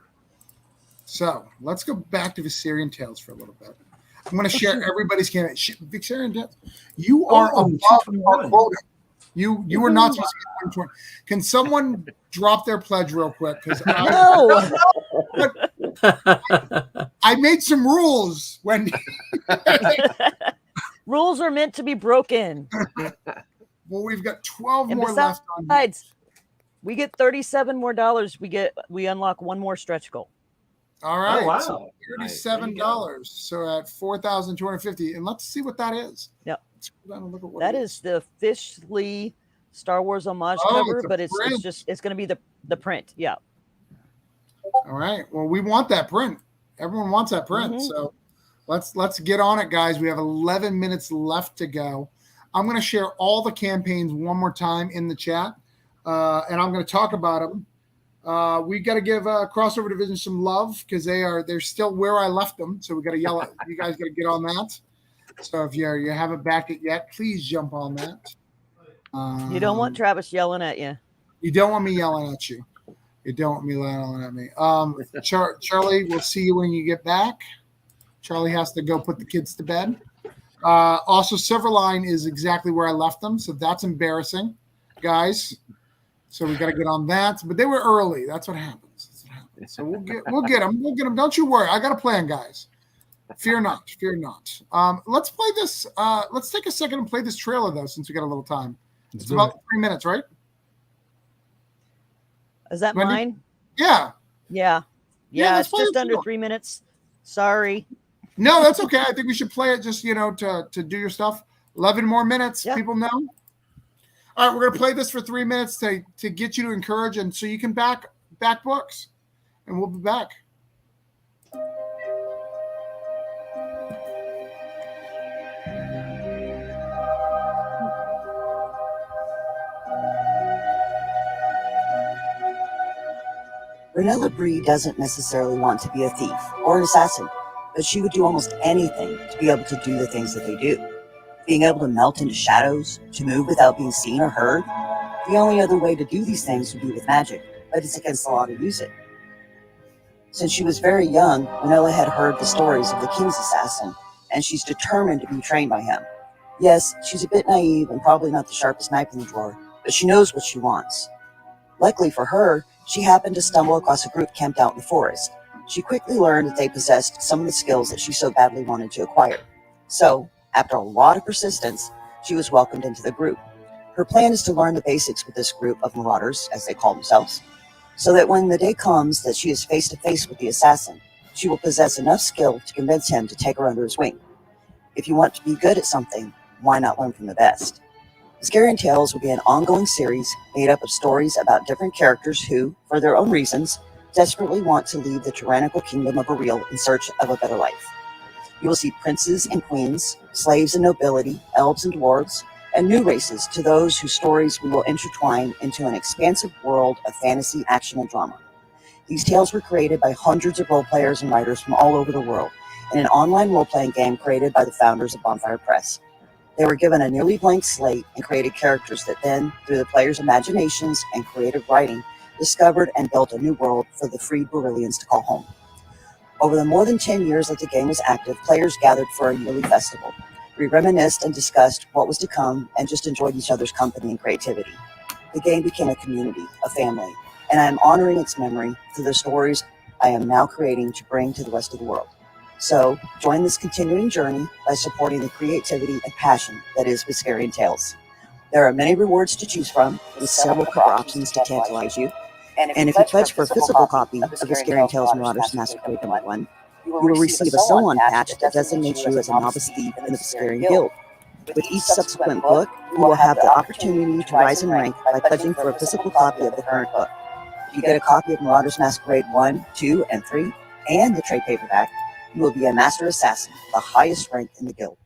So let's go back to Viscarian Tales for a little bit. I'm going to share everybody's campaign. Viscarian Tales, you are above our quota. You were not supposed to be 120. Can someone drop their pledge real quick? Because I made some rules, Wendy. Rules are meant to be broken. Well, we've got 12 And more left on. Besides, we get $37 more. We unlock one more stretch goal. All right. Oh, wow. So $37. So at 4,250. And let's see what that is. Yep. Let's go down and look at what That it is the officially Star Wars homage cover, but it's going to be the print. Yeah. All right. Well, we want that print. Everyone wants that print. Mm-hmm. So let's get on it, guys. We have 11 minutes left to go. I'm going to share all the campaigns one more time in the chat, and I'm going to talk about them. We got to give Crossover Division some love because they're still where I left them. So we got to yell at you guys. Got to get on that. So if you haven't backed it yet, please jump on that. You don't want Travis yelling at you. You don't want me yelling at you. You don't want me yelling at me. Charlie, we'll see you when you get back. Charlie has to go put the kids to bed. Also, Silverline is exactly where I left them, so that's embarrassing, guys. So we got to get on that. But they were early. That's what happens. So we'll get them. We'll get them. Don't you worry. I got a plan, guys. Fear not. Fear not. Let's play this. Let's take a second and play this trailer, though, since we got a little time. It's about 3 minutes, right? Is that Wendy? mine? Yeah. Yeah. let's It's play just it under too. 3 minutes. Sorry. No, that's okay. I think we should play it just, to do your stuff. 11 more minutes. Yeah. People know. All right, we're going to play this for 3 minutes to get you to encourage and so you can back books. And we'll be back. Renella Bree doesn't necessarily want to be a thief or an assassin, but she would do almost anything to be able to do the things that they do. Being able to melt into shadows, to move without being seen or heard. The only other way to do these things would be with magic, but it's against the law to use it. Since she was very young, Renella had heard the stories of the king's assassin, and she's determined to be trained by him. Yes, she's a bit naive and probably not the sharpest knife in the drawer, but she knows what she wants. Luckily for her, she happened to stumble across a group camped out in the forest. She quickly learned that they possessed some of the skills that she so badly wanted to acquire. So, after a lot of persistence, she was welcomed into the group. Her plan is to learn the basics with this group of marauders, as they call themselves, so that when the day comes that she is face to face with the assassin, she will possess enough skill to convince him to take her under his wing. If you want to be good at something, why not learn from the best? Viscarian Tales will be an ongoing series made up of stories about different characters who, for their own reasons, desperately want to leave the tyrannical kingdom of Ariel in search of a better life. You will see princes and queens, slaves and nobility, elves and dwarves, and new races to those whose stories we will intertwine into an expansive world of fantasy, action, and drama. These tales were created by hundreds of role players and writers from all over the world in an online role-playing game created by the founders of Bonfire Press. They were given a nearly blank slate and created characters that then, through the players' imaginations and creative writing, discovered and built a new world for the freed Brillians to call home. Over the more than 10 years that the game was active, players gathered for a yearly festival. We reminisced and discussed what was to come and just enjoyed each other's company and creativity. The game became a community, a family, and I am honoring its memory through the stories I am now creating to bring to the rest of the world. So, join this continuing journey by supporting the creativity and passion that is Viscarian Tales. There are many rewards to choose from, with several cover options to tantalize you. And if you pledge for a physical copy of Viscarian Tales Marauders Masquerade #1, you will receive a sew-on patch that designates you as a novice thief in the Viscarian Guild. With each subsequent book, you will have the opportunity to rise in rank by pledging for a physical copy of the current book. If you get a copy of Marauders Masquerade 1, 2, and 3, and the trade paperback, you will be a Master Assassin, the highest rank in the guild.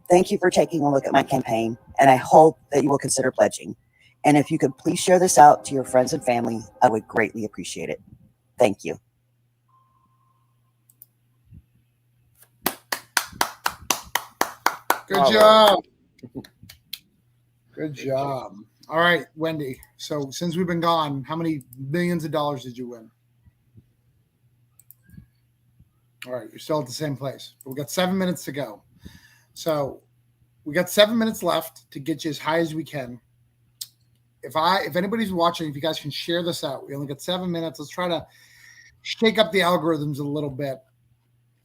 Thank you for taking a look at my campaign, and I hope that you will consider pledging. And if you could please share this out to your friends and family, I would greatly appreciate it. Thank you. Good job. Good job. All right, Wendy. So since we've been gone, how many millions of dollars did you win? All right, you're still at the same place. But we've got 7 minutes to go. So we got 7 minutes left to get you as high as we can. If anybody's watching, if you guys can share this out, we only got 7 minutes. Let's try to shake up the algorithms a little bit.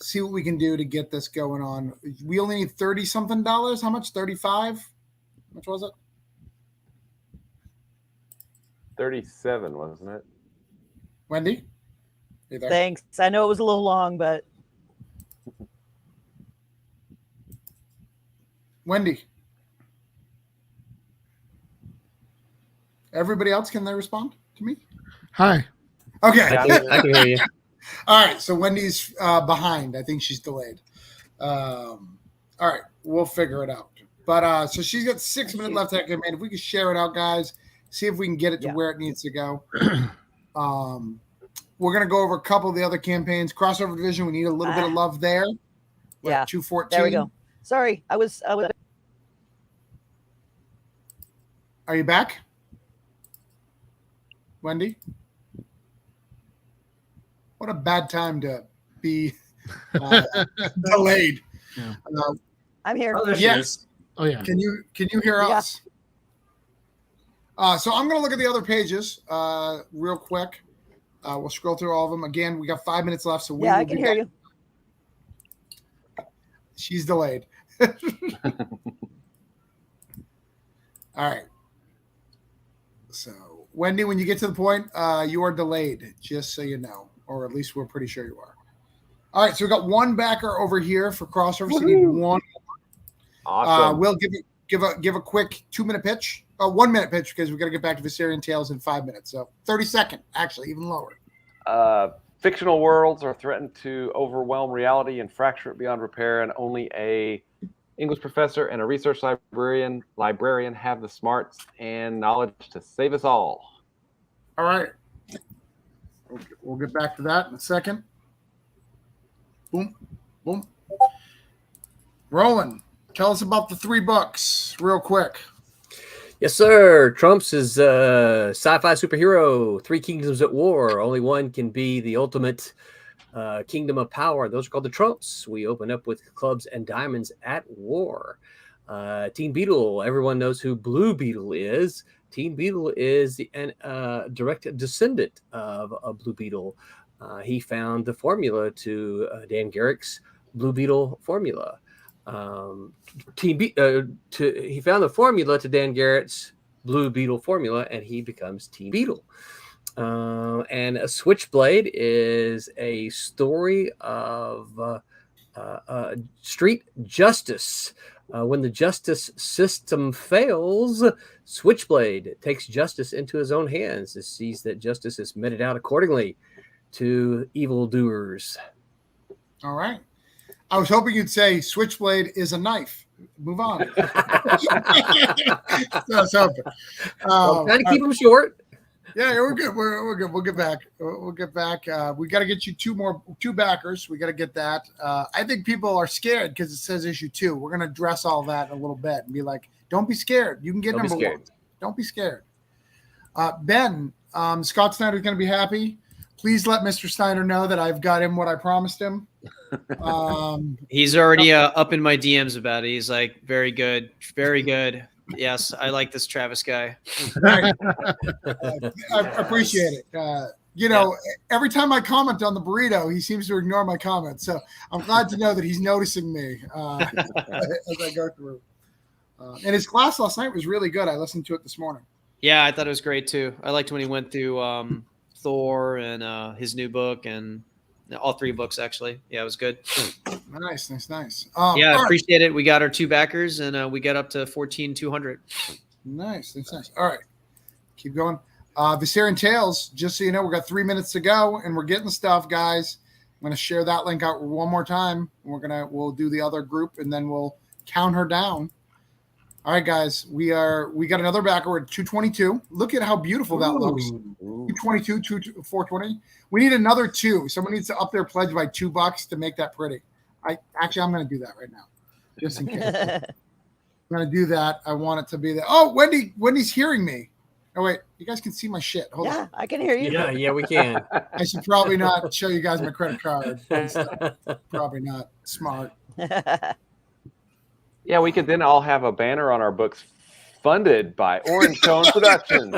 See what we can do to get this going on. We only need $30-something. How much? 35? How much was it? 37, wasn't it? Wendy? You there? Thanks. I know it was a little long, but Wendy. Everybody else, can they respond to me? Hi. Okay. I can hear you. All right. So Wendy's behind. I think she's delayed. All right. We'll figure it out. But so she's got 6 minutes left. If we can share it out, guys, see if we can get it to where it needs to go. We're going to go over a couple of the other campaigns. Crossover Division, we need a little bit of love there. Yeah. 214. There we go. Sorry. I was. Are you back? Wendy? What a bad time to be delayed. Yeah. I'm here. Oh, there she Yes. is. Oh yeah. Can you hear us? So I'm going to look at the other pages real quick. We'll scroll through all of them. Again, we got 5 minutes left. So we Yeah, will I can be hear back. you. She's delayed. All right. So, Wendy, when you get to the point, you are delayed, just so you know, or at least we're pretty sure you are. All right. So we got one backer over here for crossover. So you need one. Awesome. We'll give a quick 2 minute pitch, 1 minute pitch, because we're going to get back to Viscarian Tales in 5 minutes. So 30-second, actually, even lower. Fictional worlds are threatened to overwhelm reality and fracture it beyond repair, and only a English professor and a research librarian have the smarts and knowledge to save us all. All right. We'll get back to that in a second. Boom, boom. Roland, tell us about the 3 books real quick. Yes, sir. Trump's is sci-fi superhero, 3 kingdoms at war. Only one can be the ultimate kingdom of power. Those are called the Trumps. We open up with clubs and diamonds at war. Teen Beetle. Everyone knows who Blue Beetle is. Teen Beetle is the direct descendant of Blue Beetle. He found the formula to Dan Garrick's Blue Beetle formula. He found the formula to Dan Garrett's Blue Beetle formula, and he becomes Teen Beetle. And a Switchblade is a story of street justice. When the justice system fails, Switchblade takes justice into his own hands and sees that justice is meted out accordingly to evildoers. All right. I was hoping you'd say Switchblade is a knife. Move on. So, Trying to keep them short. yeah, we're good. We're good. We'll get back. We'll get back. We got to get you two backers. We got to get that. I think people are scared because it says issue 2. We're gonna address all that in a little bit and be like, don't be scared. You can get number 1. Don't be scared. Ben, Scott Snyder's gonna be happy. Please let Mr. Snyder know that I've got him what I promised him. He's already up in my DMs about it. He's like, very good, very good. Yes, I like this Travis guy. I appreciate it. Every time I comment on the burrito, he seems to ignore my comments. So I'm glad to know that he's noticing me as I go through. And his class last night was really good. I listened to it this morning. Yeah, I thought it was great too. I liked when he went through Thor and his new book and all 3 books actually. Yeah, it was good. Nice. Yeah, I appreciate it. We got our 2 backers and we got up to 14,200. Nice. All right, keep going. Viscarian Tales. Just so you know, we got 3 minutes to go, and we're getting stuff, guys. I'm gonna share that link out one more time. We'll do the other group, and then we'll count her down. All right, guys, we got another backer. We're at 222. Look at how beautiful that looks. 222, 420. We need another 2. Someone needs to up their pledge by $2 to make that pretty. I'm going to do that right now, just in case. I'm going to do that. I want it to be there. Oh, Wendy's hearing me. Oh wait, you guys can see my shit. Hold on. I can hear you. Yeah, we can. I should probably not show you guys my credit card. Probably not smart. Yeah, we could then all have a banner on our books funded by Orange Cone Productions.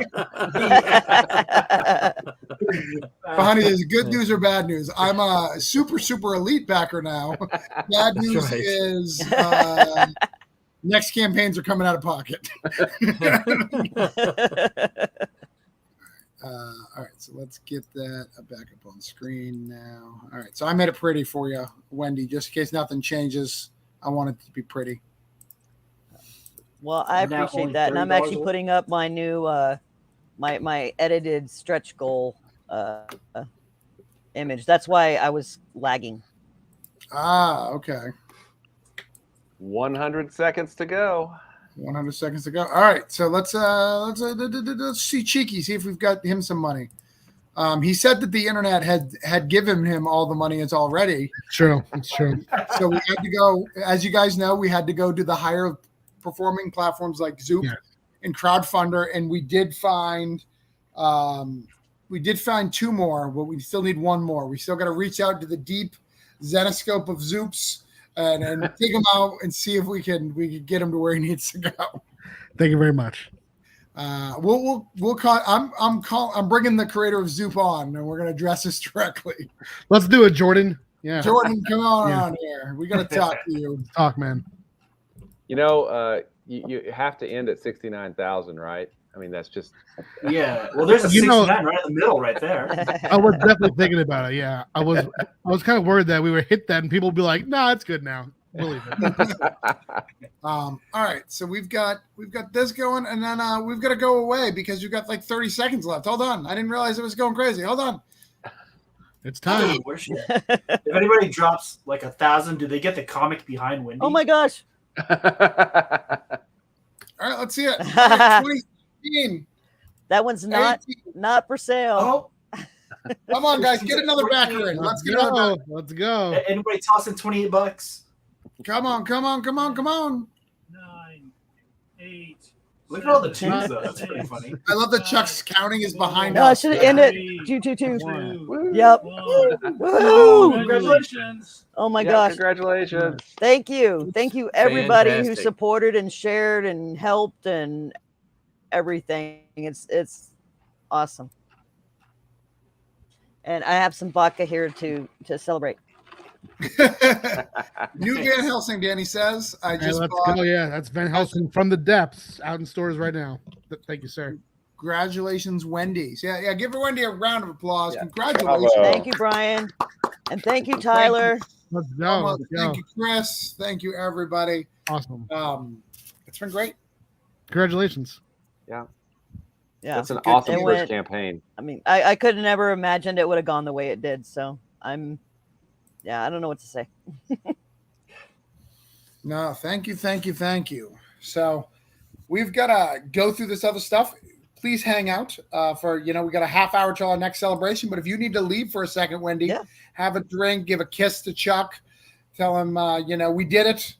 Honey, is it good news or bad news? I'm a super elite backer now. Bad news is next campaigns are coming out of pocket. All right, so let's get that back up on screen now. All right, so I made it pretty for you, Wendy, just in case nothing changes. I want it to be pretty. Well, I appreciate that, and I'm actually putting up my new my edited stretch goal image. That's why I was lagging. Okay. 100 seconds to go. 100 seconds to go. All right, so let's see Cheeky, see if we've got him some money. He said that the internet had given him all the money it's already. It's true. So we had to go, as you guys know, we had to go to the higher performing platforms like Zoop and Crowdfunder, and we did find 2 more, but we still need 1 more. We still got to reach out to the deep zenoscope of Zoops and take him out and see if we can get him to where he needs to go. Thank you very much. We'll call. I'm bringing the creator of Zoop on, and we're gonna address this directly. Let's do it, Jordan. Yeah, Jordan, come on here. We gotta talk to you. Talk, man. You know, you have to end at 69,000, right? I mean, that's just. Yeah. Well, there's a 69 right in the middle, right there. I was definitely thinking about it. Yeah, I was kind of worried that we would hit that, and people would be like, "Nah, it's good now." Believe it. All right, so we've got this going, and then we've got to go away because we've got like 30 seconds left. Hold on, I didn't realize it was going crazy. Hold on. It's time. If anybody drops like 1,000, do they get the comic behind Wendy? Oh my gosh! All right, let's see it. 2016. That one's not for sale. Oh, come on, guys, get another backer in. Let's get another backer. Let's go. Anybody tossing $28? Come on. 9, 8. Look at all the twos, though. That's pretty funny. I love that Chuck's counting is behind No, I us. should have ended 222. Yep. Woo! Congratulations. Oh my Yeah, gosh. congratulations. Thank you everybody who Fantastic. supported and shared and helped and everything. It's awesome. And I have some vodka here to celebrate. New Van Helsing, Danny says. I just let's bought. go. Yeah, that's Van Helsing from the depths, out in stores right now. Thank you, sir. Congratulations, Wendy's. Yeah. Give Wendy a round of applause. Yeah. Congratulations. Bravo. Thank you, Brian. And thank you, Tyler. Let's go. Thank you, Chris. Thank you, everybody. Awesome. It's been great. Congratulations. Yeah. That's an Good. awesome It first went- campaign. I mean, I could have never imagined it would have gone the way it did. So I don't know what to say. No, thank you, thank you, thank you. So we've got to go through this other stuff. Please hang out for, we got a half hour till our next celebration. But if you need to leave for a second, Wendy, have a drink, give a kiss to Chuck, tell him, we did it.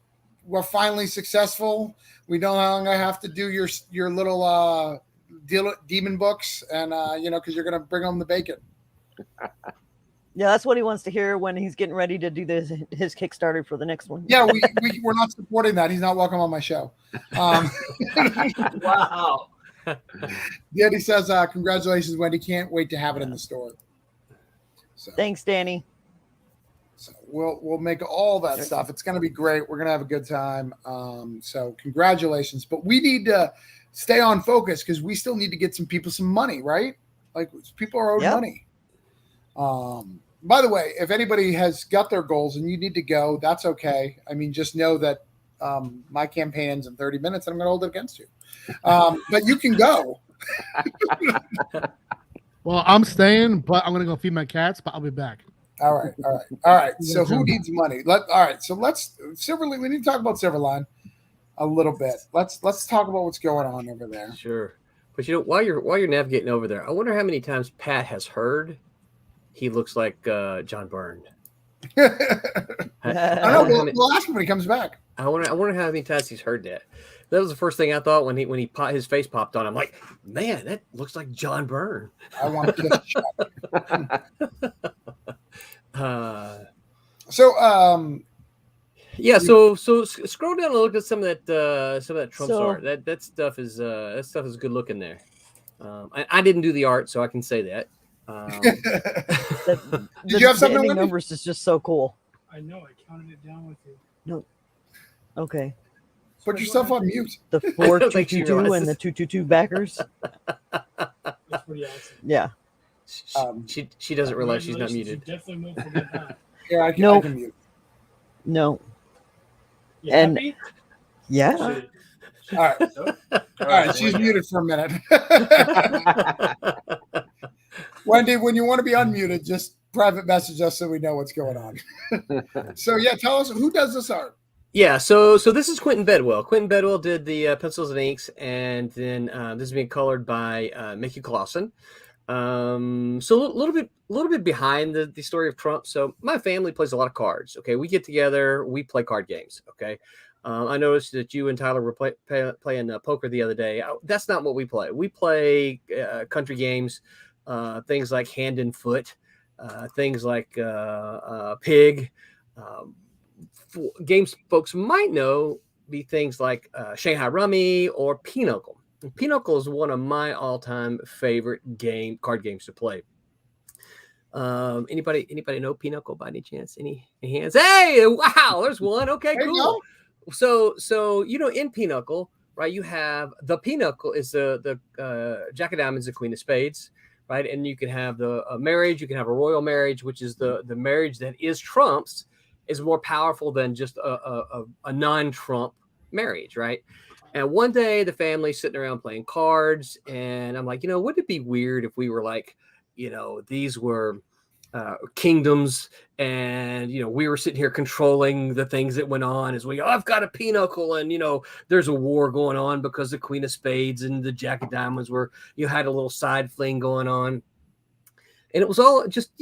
We're finally successful. We no longer have to do your little demon books, and because you're going to bring home the bacon. Yeah, that's what he wants to hear when he's getting ready to do his Kickstarter for the next one. Yeah, we're not supporting that. He's not welcome on my show. Wow. Danny says, congratulations, Wendy. Can't wait to have it in the store. So, thanks, Danny. So we'll make all that stuff. It's going to be great. We're going to have a good time. So congratulations. But we need to stay on focus because we still need to get some people some money, right? Like people are owed money. By the way, if anybody has got their goals and you need to go, that's okay. I mean, just know that my campaign ends in 30 minutes and I'm going to hold it against you. But you can go. Well, I'm staying, but I'm going to go feed my cats, but I'll be back. All right. So who needs money? So let's Silverline. We need to talk about Silverline a little bit. Let's talk about what's going on over there. Sure. But while you're navigating over there, I wonder how many times Pat has heard he looks like John Byrne. I know. We'll ask him when he comes back. I wonder how many times he's heard that. That was the first thing I thought when his face popped on. I'm like, man, that looks like John Byrne. I want to get a shot. So scroll down and look at some of that Trump's art. That stuff is good looking there. I didn't do the art, so I can say that. Did you have something? The numbers is just so cool. I know. I counted it down with you. No. Okay. Put yourself on mute. The 4222 and the 222 backers. That's pretty awesome. Yeah. She doesn't realize she's not muted. You definitely won't forget that. Yeah, I can mute. No. You And happy? yeah. All right. She's muted for a minute. Wendy, when you want to be unmuted, just private message us so we know what's going on. So yeah, tell us who does this art. Yeah, so this is Quentin Bedwell. Quentin Bedwell did the pencils and inks, and then this is being colored by Mickey Clausen. So a little bit behind the story of Trump. So my family plays a lot of cards. Okay, we get together, we play card games. Okay, I noticed that you and Tyler were playing poker the other day. That's not what we play. We play country games, things like hand and foot, things like pig. Games folks might know be things like Shanghai Rummy or Pinochle. Pinochle is one of my all-time favorite card games to play. Anybody know Pinochle by any chance? Any hands? Hey, wow, there's one. Okay, cool. So in Pinochle, right? You have the Pinochle is the Jack of Diamonds, the Queen of Spades, right? And you can have the marriage. You can have a royal marriage, which is the marriage that is Trump's. Is more powerful than just a non-Trump marriage, right? And one day the family's sitting around playing cards, and I'm like, wouldn't it be weird if we were like, these were kingdoms, and we were sitting here controlling the things that went on as I've got a Pinochle, and there's a war going on because the Queen of Spades and the Jack of Diamonds had a little side fling going on, and it was all just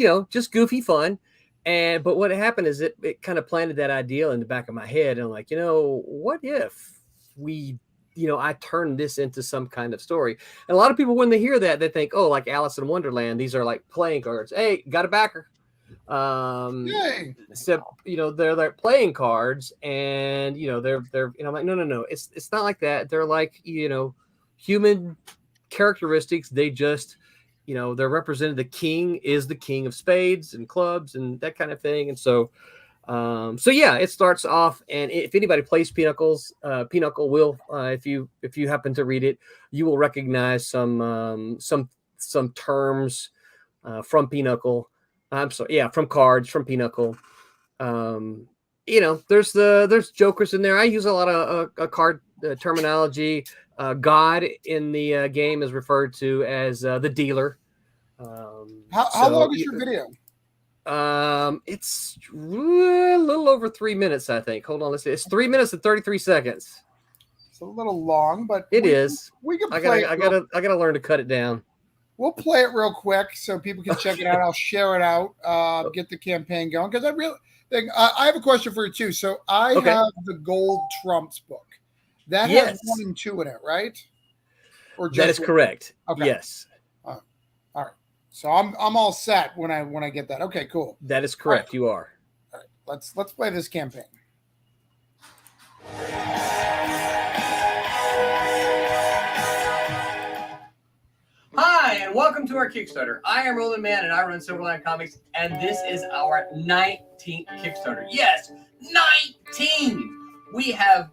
goofy fun. But what happened is it kind of planted that idea in the back of my head. And I'm like, what if we, I turned this into some kind of story? And a lot of people, when they hear that, they think, oh, like Alice in Wonderland, these are like playing cards. Hey, got a backer. Yay. So, they're playing cards, and, they're, I'm like, no, it's not like that. They're like, human characteristics. They just, they're represented. The king is the king of spades and clubs and that kind of thing. And so yeah, it starts off. And if anybody plays Pinochle will, if you happen to read it, you will recognize some terms from Pinochle. I'm sorry, yeah, from cards from Pinochle. There's jokers in there. I use a lot of card terminology. God in the game is referred to as the dealer. How long is your video? It's a little over 3 minutes, I think. Hold on, let's see. It's 3 minutes and 33 seconds. It's a little long, but It is. We can I play. gotta learn to cut it down. We'll play it real quick so people can check it out. I'll share it out, get the campaign going, because I really think I have a question for you too. So I have the Gold Trumps book that has 1 and 2 in it, right? Or That is correct. Okay. Yes. All right. So I'm all set when I get that. Okay, cool. That is correct. Right. You are. All right. Let's play this campaign. Hi, and welcome to our Kickstarter. I am Roland Mann, and I run Silverline Comics, and this is our 19th Kickstarter. Yes, 19! We have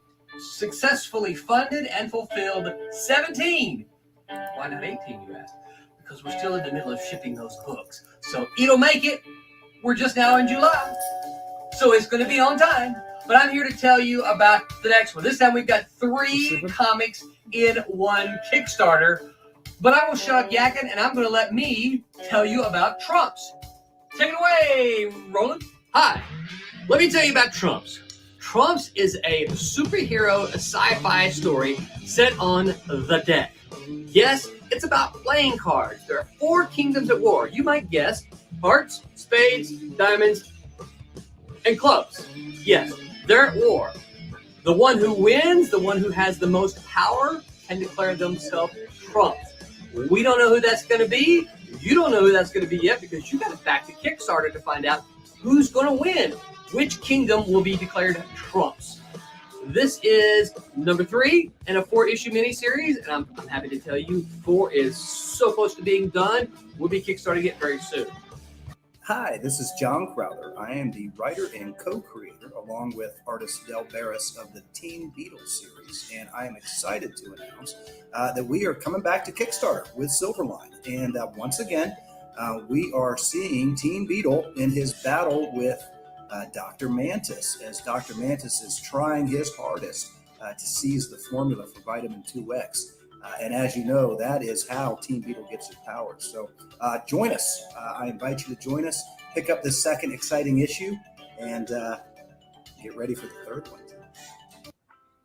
successfully funded and fulfilled 17. Why not 18, you ask? Because we're still in the middle of shipping those books. So it'll make it. We're just now in July. So it's going to be on time. But I'm here to tell you about the next one. This time we've got 3 comics in one Kickstarter. But I will shut up yakking, and I'm going to let me tell you about Trumps. Take it away, Roland. Hi. Let me tell you about Trumps. Trumps is a superhero sci-fi story set on the deck. Yes, it's about playing cards. There are 4 kingdoms at war. You might guess hearts, spades, diamonds, and clubs. Yes, they're at war. The one who wins, the one who has the most power, can declare themselves Trumps. We don't know who that's going to be. You don't know who that's going to be yet because you got to back the Kickstarter to find out who's going to win. Which kingdom will be declared Trumps? This is number 3 in a 4-issue miniseries, and I'm happy to tell you 4 is so close to being done. We'll be kickstarting it very soon. Hi, this is John Crowther. I am the writer and co-creator, along with artist Del Barris, of the Teen Beetle series, and I am excited to announce that we are coming back to Kickstarter with Silverline. And once again, we are seeing Teen Beetle in his battle with Dr. Mantis, as Dr. Mantis is trying his hardest to seize the formula for vitamin 2X. And as you know, that is how Teen Beetle gets his powers. So join us. I invite you to join us, pick up this second exciting issue, and get ready for the third one.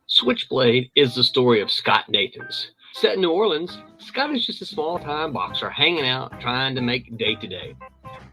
Switchblade is the story of Scott Nathans. Set in New Orleans, Scott is just a small-time boxer hanging out, trying to make day-to-day.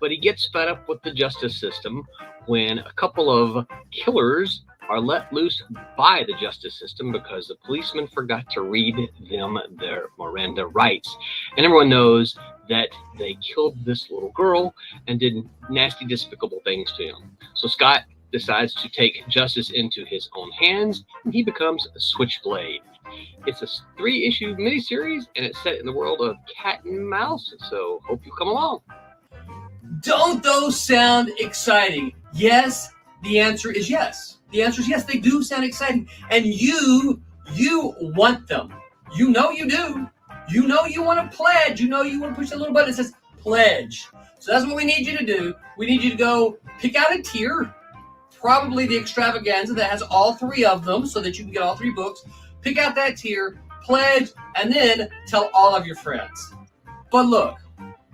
But he gets fed up with the justice system when a couple of killers are let loose by the justice system because the policeman forgot to read them their Miranda rights. And everyone knows that they killed this little girl and did nasty, despicable things to him. So Scott decides to take justice into his own hands, and he becomes Switchblade. It's a 3-issue miniseries, and it's set in the world of cat and mouse, so hope you come along. Don't those sound exciting? Yes, the answer is yes. The answer is yes, they do sound exciting. And you want them. You know you do. You know you want to pledge. You know you want to push that little button that says pledge. So that's what we need you to do. We need you to go pick out a tier, probably the extravaganza that has all 3 of them so that you can get all 3 books. Pick out that tier, pledge, and then tell all of your friends. But look,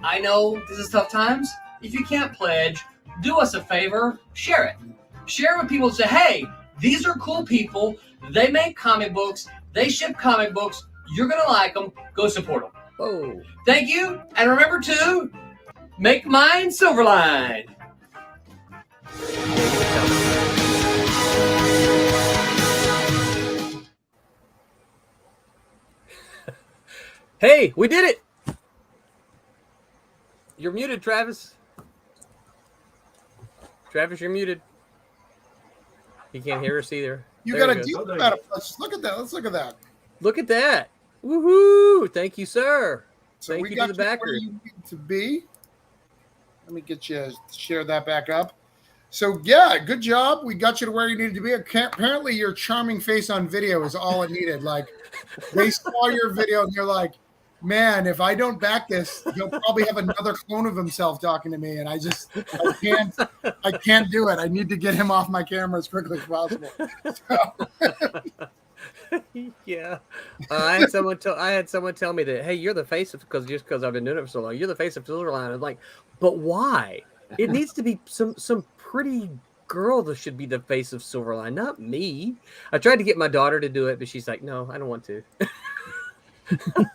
I know this is tough times. If you can't pledge, do us a favor, share it. Share it with people and say, hey, these are cool people. They make comic books. They ship comic books. You're going to like them. Go support them. Oh. Thank you. And remember to make mine Silverline. Hey, we did it. You're muted, Travis. Travis, you're muted. He can't hear us either. You got a deal about it. Let's look at that. Let's look at that. Look at that. Woohoo. Thank you, sir. So Thank you to the backers. Where you need to be. Let me get you share that back up. So yeah, good job. We got you to where you needed to be. Apparently your charming face on video is all it needed. Like they saw your video and they're like, man, if I don't back this, he'll probably have another clone of himself talking to me. And I can't do it. I need to get him off my camera as quickly as possible. So. Yeah. I had someone tell me that, hey, you're the face of, because I've been doing it for so long, you're the face of Silverline. I'm like, but why? It needs to be some pretty girl that should be the face of Silverline, not me. I tried to get my daughter to do it, but she's like, no, I don't want to.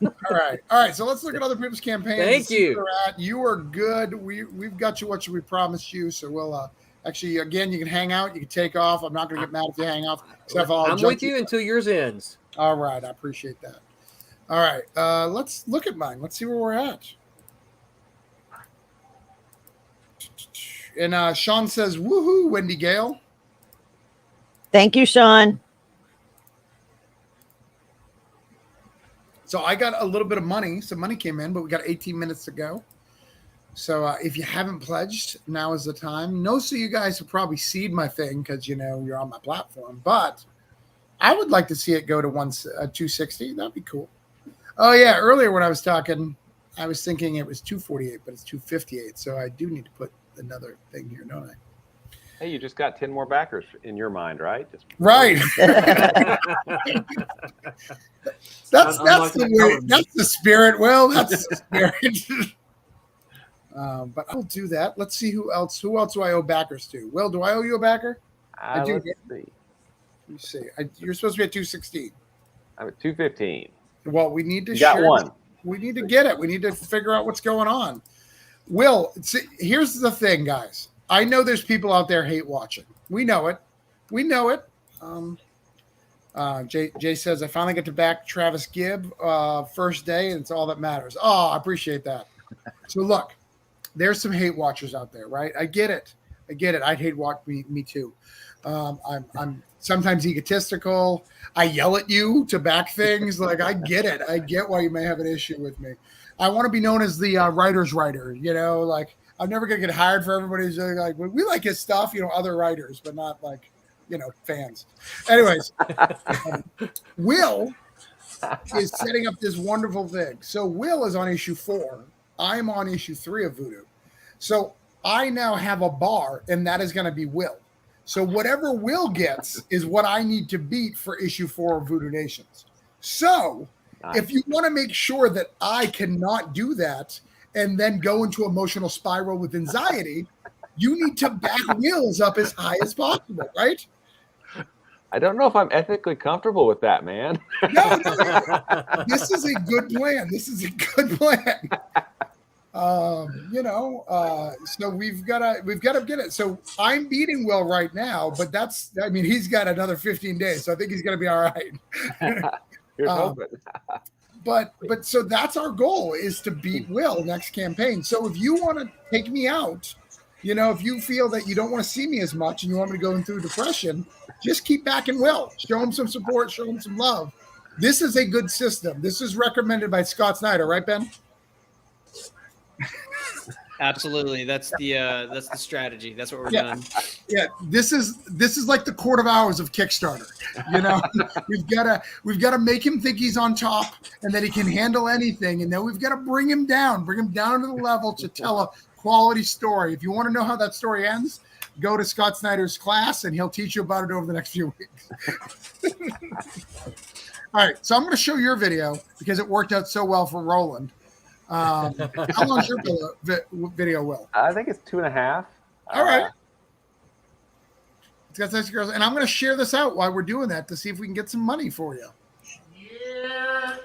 All right. So let's look at other people's campaigns. Thank you. You are good. We've got you what we promised you. So we'll actually again, you can hang out. You can take off. I'm not going to get mad if you hang off. I'm with you until yours ends. All right, I appreciate that. All right, let's look at mine. Let's see where we're at. And Sean says, "Woohoo, Wendy Gale." Thank you, Sean. So I got a little bit of money. Some money came in, but we got 18 minutes to go. So if you haven't pledged, now is the time. No, so you guys will probably seed my thing because you're on my platform. But I would like to see it go to 260. That'd be cool. Oh yeah, earlier when I was talking, I was thinking it was 248, but it's 258. So I do need to put another thing here, don't I? Hey, you just got 10 more backers in your mind, right? Right. That's the way. That's the spirit. Well, that's the spirit. But I'll do that. Let's see who else. Who else do I owe backers to? Will, do I owe you a backer? I do. Let me see. You're supposed to be at 216. I'm at 215. Well, we need to share. Got one. We need to get it. We need to figure out what's going on. Will, see, here's the thing, guys. I know there's people out there hate watching. We know it. Jay says, I finally get to back Travis Gibb first day, and it's all that matters. Oh, I appreciate that. So look, there's some hate watchers out there, right? I get it. I'd hate watch me too. I'm sometimes egotistical. I yell at you to back things. Like, I get it. I get why you may have an issue with me. I want to be known as the writer's writer, like I'm never going to get hired for everybody who's like, we like his stuff, other writers, but not like, fans. Anyways, Will is setting up this wonderful thing. So Will is on issue 4. I'm on issue 3 of Voodoo. So I now have a bar, and that is going to be Will. So whatever Will gets is what I need to beat for issue 4 of Voodoo Nations. So if you want to make sure that I cannot do that and then go into emotional spiral with anxiety, you need to back Will's up as high as possible, right? I don't know if I'm ethically comfortable with that, man. No. This is a good plan. So we've got to get it. So I'm beating Will right now, but he's got another 15 days, so I think he's going to be all right. Here's hoping. But so that's our goal, is to beat Will next campaign. So if you want to take me out, if you feel that you don't want to see me as much and you want me to go through depression, just keep backing Will. Show him some support, show him some love. This is a good system. This is recommended by Scott Snyder, right, Ben? Absolutely. That's the strategy. That's what we're doing. Yeah. This is like the Court of Hours of Kickstarter. We've got to make him think he's on top and that he can handle anything. And then we've got to bring him down to the level to tell a quality story. If you want to know how that story ends, go to Scott Snyder's class and he'll teach you about it over the next few weeks. All right. So I'm going to show your video because it worked out so well for Roland. How long is your video, Will? I think it's 2.5. All right. It's got sexy girls, and I'm going to share this out while we're doing that to see if we can get some money for you. Yeah.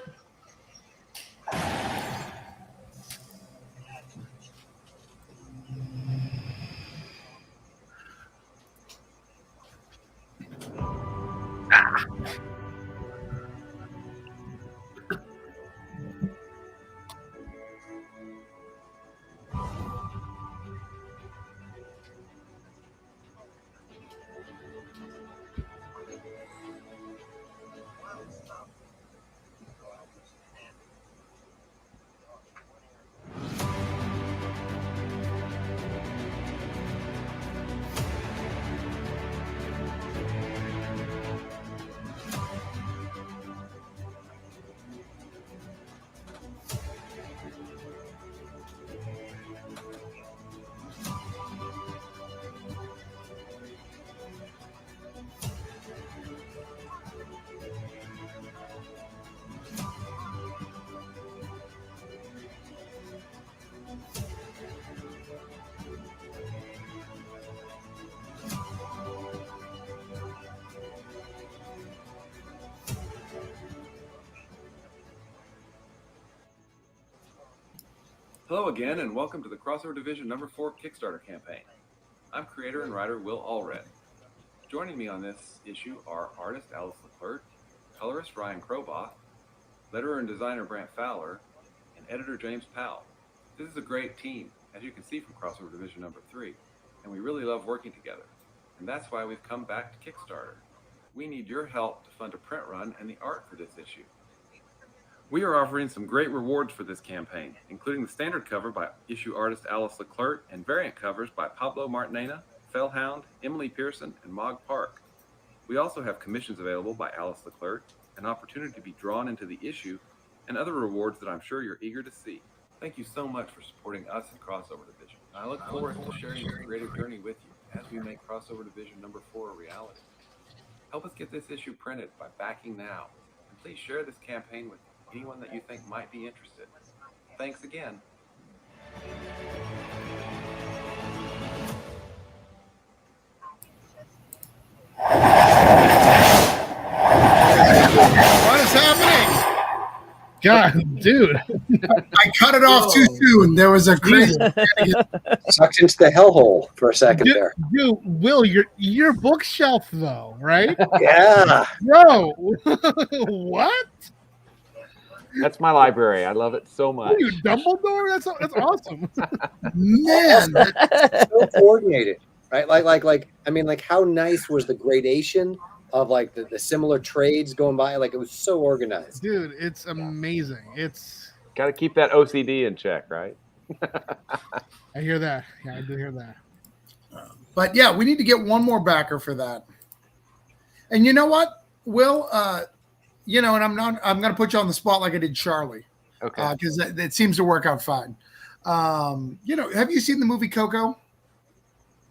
Hello again, and welcome to the Crossover Division #4 Kickstarter campaign. I'm creator and writer Will Allred. Joining me on this issue are artist Alice Leclerc, colorist Ryan Kroboth, letterer and designer Brant Fowler, and editor James Powell. This is a great team, as you can see from Crossover Division #3, and we really love working together. And that's why we've come back to Kickstarter. We need your help to fund a print run and the art for this issue. We are offering some great rewards for this campaign, including the standard cover by issue artist Alice Leclerc and variant covers by Pablo Martinena, Fellhound, Emily Pearson, and Mog Park. We also have commissions available by Alice Leclerc, an opportunity to be drawn into the issue, and other rewards that I'm sure you're eager to see. Thank you so much for supporting us at Crossover Division. I look forward to sharing this creative journey with you as we make Crossover Division #4 a reality. Help us get this issue printed by backing now, and please share this campaign with anyone that you think might be interested. Thanks again. What is happening? God, dude. I cut it off too soon. There was a crazy. Sucked into the hellhole for a second there. Dude, Will, your bookshelf though, right? Yeah. Bro, what? That's my library. I love it so much. Are you Dumbledore? That's awesome. Man, So coordinated, right? Like I mean, like how nice was the gradation of like the similar trades going by? Like it was so organized. Dude, it's amazing. It's Got to keep that OCD in check, right? I hear that. Yeah, I do hear that. but yeah, we need to get one more backer for that. And you know what, Will? And I'm going to put you on the spot like I did Charlie. Okay. Because it seems to work out fine. Have you seen the movie Coco?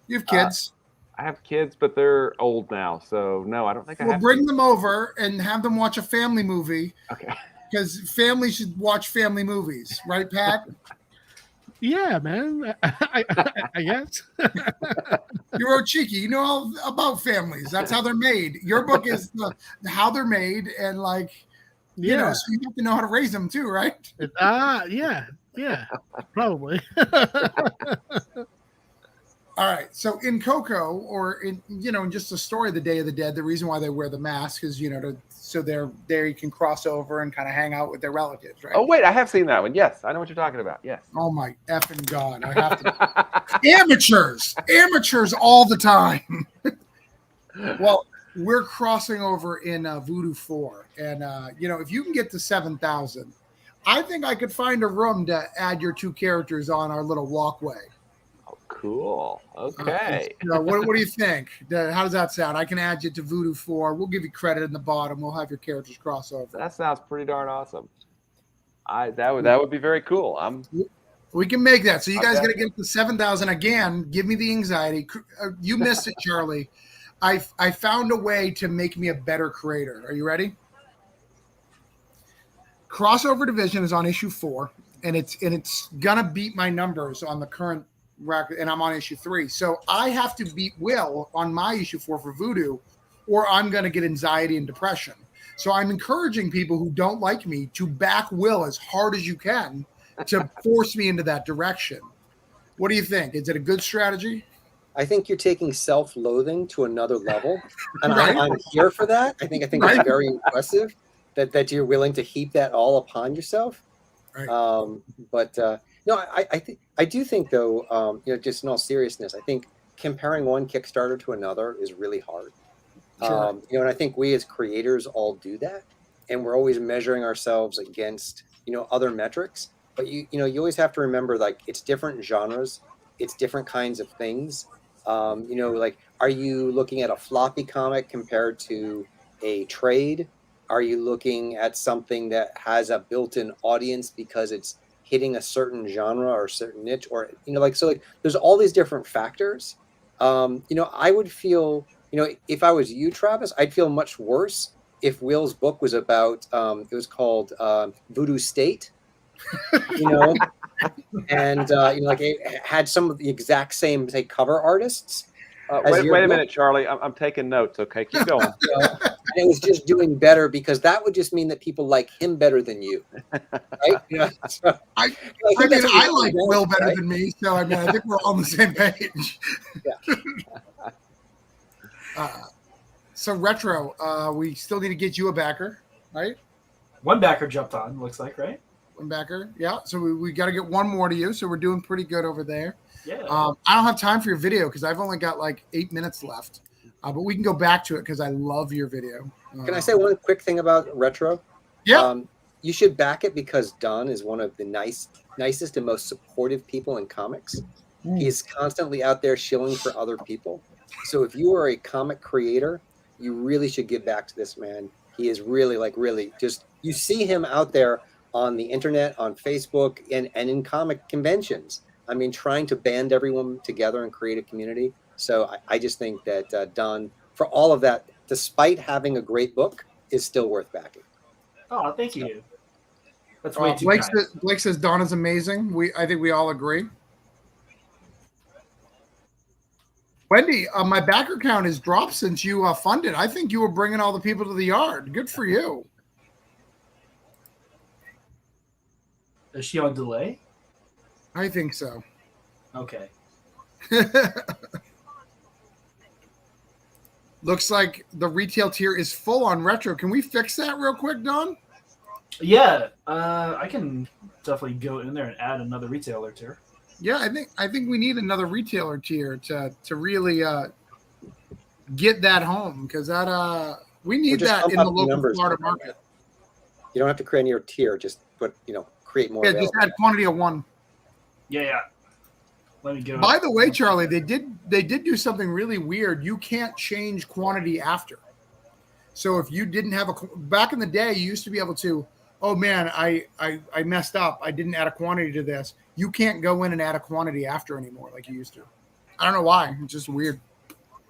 You have kids. I have kids, but they're old now, so no, I don't think I have. Bring them over and have them watch a family movie. Okay. Because families should watch family movies, right, Pat? Yeah, man. I guess. You're cheeky. You know all about families. That's how they're made. Your book is how they're made, and so you have to know how to raise them too, right? Yeah, probably. All right. So in Coco, or in just the story of the Day of the Dead, the reason why they wear the mask is so they can cross over and kind of hang out with their relatives, right? Oh wait, I have seen that one. Yes, I know what you're talking about. Yes. Oh my effing God! I have to. amateurs all the time. Well, we're crossing over in Voodoo 4, and if you can get to 7,000, I think I could find a room to add your two characters on our little walkway. Cool. Okay. What do you think? How does that sound? I can add you to Voodoo 4. We'll give you credit in the bottom. We'll have your characters cross over. That sounds pretty darn awesome. That would be very cool. We can make that. So you guys got to get to 7,000 again. Give me the anxiety. You missed it, Charlie. I found a way to make me a better creator. Are you ready? Crossover Division is on issue 4, and it's gonna beat my numbers on the current record, and I'm on issue 3. So I have to beat Will on my issue 4 for Voodoo, or I'm gonna get anxiety and depression. So I'm encouraging people who don't like me to back Will as hard as you can to force me into that direction. What do you think? Is it a good strategy? I think you're taking self-loathing to another level, and Right. I'm here for that. I think Right. it's very impressive that you're willing to heap that all upon yourself. Right. No, I do think though, just in all seriousness, I think comparing one Kickstarter to another is really hard. Sure. And I think we as creators all do that, and we're always measuring ourselves against other metrics. But you always have to remember, like, it's different genres, it's different kinds of things. Like, are you looking at a floppy comic compared to a trade? Are you looking at something that has a built-in audience because it's hitting a certain genre or a certain niche, or there's all these different factors. I would feel, if I was you, Travis, I'd feel much worse if Will's book was about it was called Voodoo State, and it had some of the exact same, say, cover artists, Wait your a book. minute, Charlie. I'm taking notes. Okay, keep going. And it was just doing better because that would just mean that people like him better than you, right? Yeah. So, I think mean, that's what I you're like doing, Will better right? than me, so I mean, I think we're all on the same page. So retro, we still need to get you a backer, right? One backer jumped on, looks like, right? One backer, yeah. So we got to get one more to you. So we're doing pretty good over there. Yeah. I don't have time for your video because I've only got like 8 minutes left, but we can go back to it because I love your video. Can I say one quick thing about retro? Yeah. You should back it because Don is one of the nicest and most supportive people in comics. He's constantly out there shilling for other people. So if you are a comic creator, you really should give back to this man. He is really just, you see him out there on the internet, on Facebook, and in comic conventions. I mean, trying to band everyone together and create a community. So I just think that Don, for all of that, despite having a great book, is still worth backing. Oh, thank you. That's way too Blake, kind. Blake says Don is amazing. I think we all agree. Wendy, my backer count has dropped since you funded. I think you were bringing all the people to the yard. Good for you. Is she on delay? I think so. Okay. Looks like the retail tier is full on retro. Can we fix that real quick, Don? Yeah, I can definitely go in there and add another retailer tier. Yeah, I think we need another retailer tier to really get that home because that we need that in the local Florida market. You don't have to create your tier. Just put create more. Yeah, just add quantity of one. Yeah. Let me go. By the way, Charlie, they did do something really weird. You can't change quantity after. So if you didn't have back in the day, you used to be able to. Oh man, I messed up. I didn't add a quantity to this. You can't go in and add a quantity after anymore like you used to. I don't know why. It's just weird.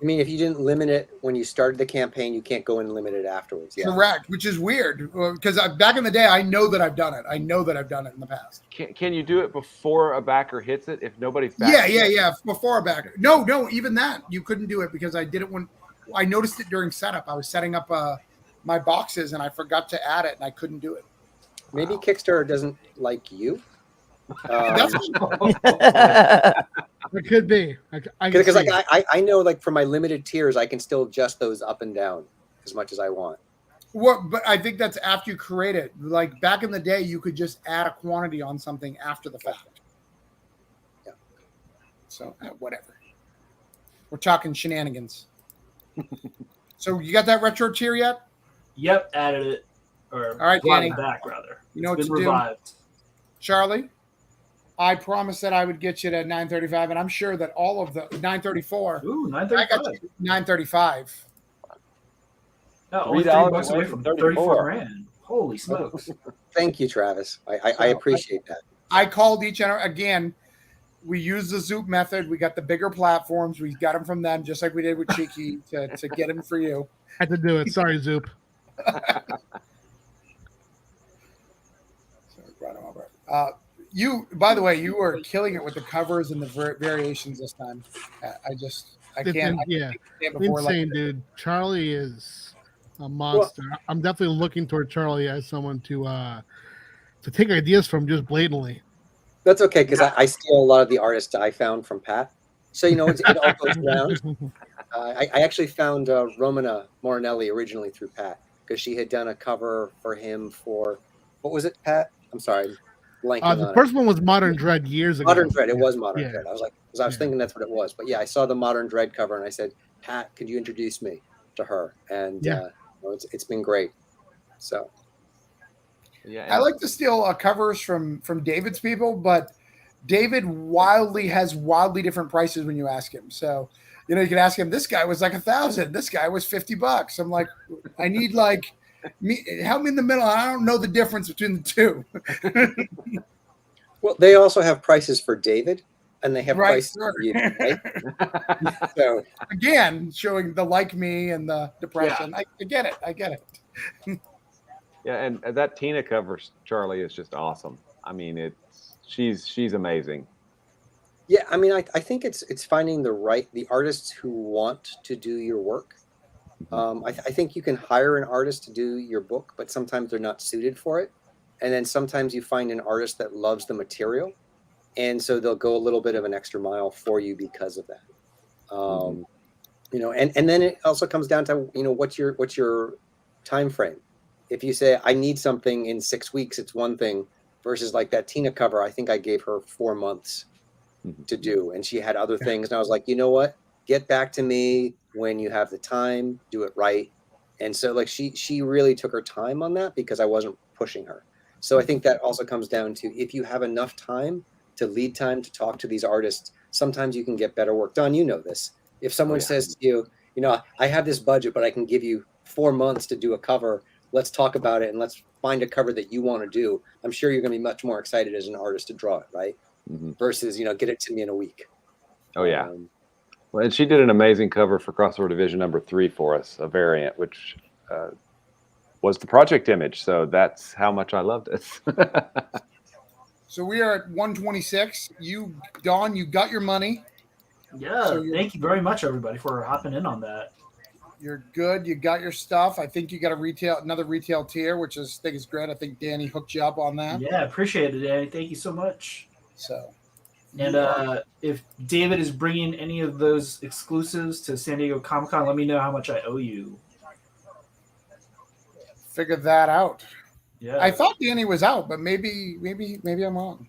I mean, if you didn't limit it when you started the campaign, you can't go in and limit it afterwards. Yeah. Correct, which is weird because back in the day, I know that I've done it. I know that I've done it in the past. Can you do it before a backer hits it if nobody's back? Yeah. Before a backer. No, even that you couldn't do it because I did it when I noticed it during setup. I was setting up my boxes and I forgot to add it and I couldn't do it. Maybe Kickstarter doesn't like you. It could be. Because I know like for my limited tiers, I can still adjust those up and down as much as I want. But I think that's after you create it. Like back in the day, you could just add a quantity on something after the fact. Yeah. So whatever. We're talking shenanigans. So you got that retro tier yet? Yep, added it. Or all right, Danny. Back rather. You know it's what to revived. Do, Charlie. I promised that I would get you to 935, and I'm sure that all of the 934. Ooh, 935. I got you 935. No, only $3 away from 34 grand. Holy smokes! Thank you, Travis. I appreciate that. I called each other again. We used the Zoop method. We got the bigger platforms. We got them from them, just like we did with Cheeky to get them for you. Had to do it. Sorry, Zoop. You, by the way, you were killing it with the covers and the variations this time. I can't. Yeah, insane, dude. Charlie is a monster. Well, I'm definitely looking toward Charlie as someone to take ideas from just blatantly. That's okay because I steal a lot of the artists I found from Pat. So it all goes around. I actually found Romana Morinelli originally through Pat because she had done a cover for him for what was it, Pat? I'm sorry. The first one was Modern Dread years ago. Modern Dread. It was Modern Dread. I was thinking that's what it was. But yeah, I saw the Modern Dread cover and I said, Pat, could you introduce me to her? And it's been great. So yeah, I like to steal covers from David's people, but David has wildly different prices when you ask him. So you can ask him. This guy was like $1,000. This guy was $50. I'm like, I need like. Help me in the middle. I don't know the difference between the two. Well, they also have prices for David, and they have prices for you. Right? So again, showing the like me and the depression. Yeah. I get it. Yeah, and that Tina cover, Charlie, is just awesome. I mean, she's amazing. Yeah, I mean, I think it's finding the artists who want to do your work. I think you can hire an artist to do your book, but sometimes they're not suited for it. And then sometimes you find an artist that loves the material, and so they'll go a little bit of an extra mile for you because of that. You know, and then it also comes down to, you know, what's your time frame. If you say I need something in 6 weeks, it's one thing, versus like that Tina cover. I think I gave her 4 months to do, and she had other things, and I was like, you know what, get back to me when you have the time, do it right. And so like she really took her time on that because I wasn't pushing her. So I think that also comes down to, if you have enough time to lead time to talk to these artists, sometimes you can get better work done. You know this. If someone says to you, you know, I have this budget, but I can give you 4 months to do a cover, let's talk about it and let's find a cover that you want to do, I'm sure you're going to be much more excited as an artist to draw it, right? Versus, you know, get it to me in a week. Oh yeah. Well, and she did an amazing cover for Crossover Division number 3 for us, a variant, which was the project image. So that's how much I loved it. So we are at 126. Dawn, you got your money. Yeah, So thank you very much, everybody, for hopping in on that. You're good. You got your stuff. I think you got another retail tier, which I think is great. I think Danny hooked you up on that. Yeah, appreciate it, Danny. Thank you so much. So, and if David is bringing any of those exclusives to San Diego Comic-Con, let me know how much I owe you. Figure that out. Yeah, I thought Danny was out, but maybe I'm wrong.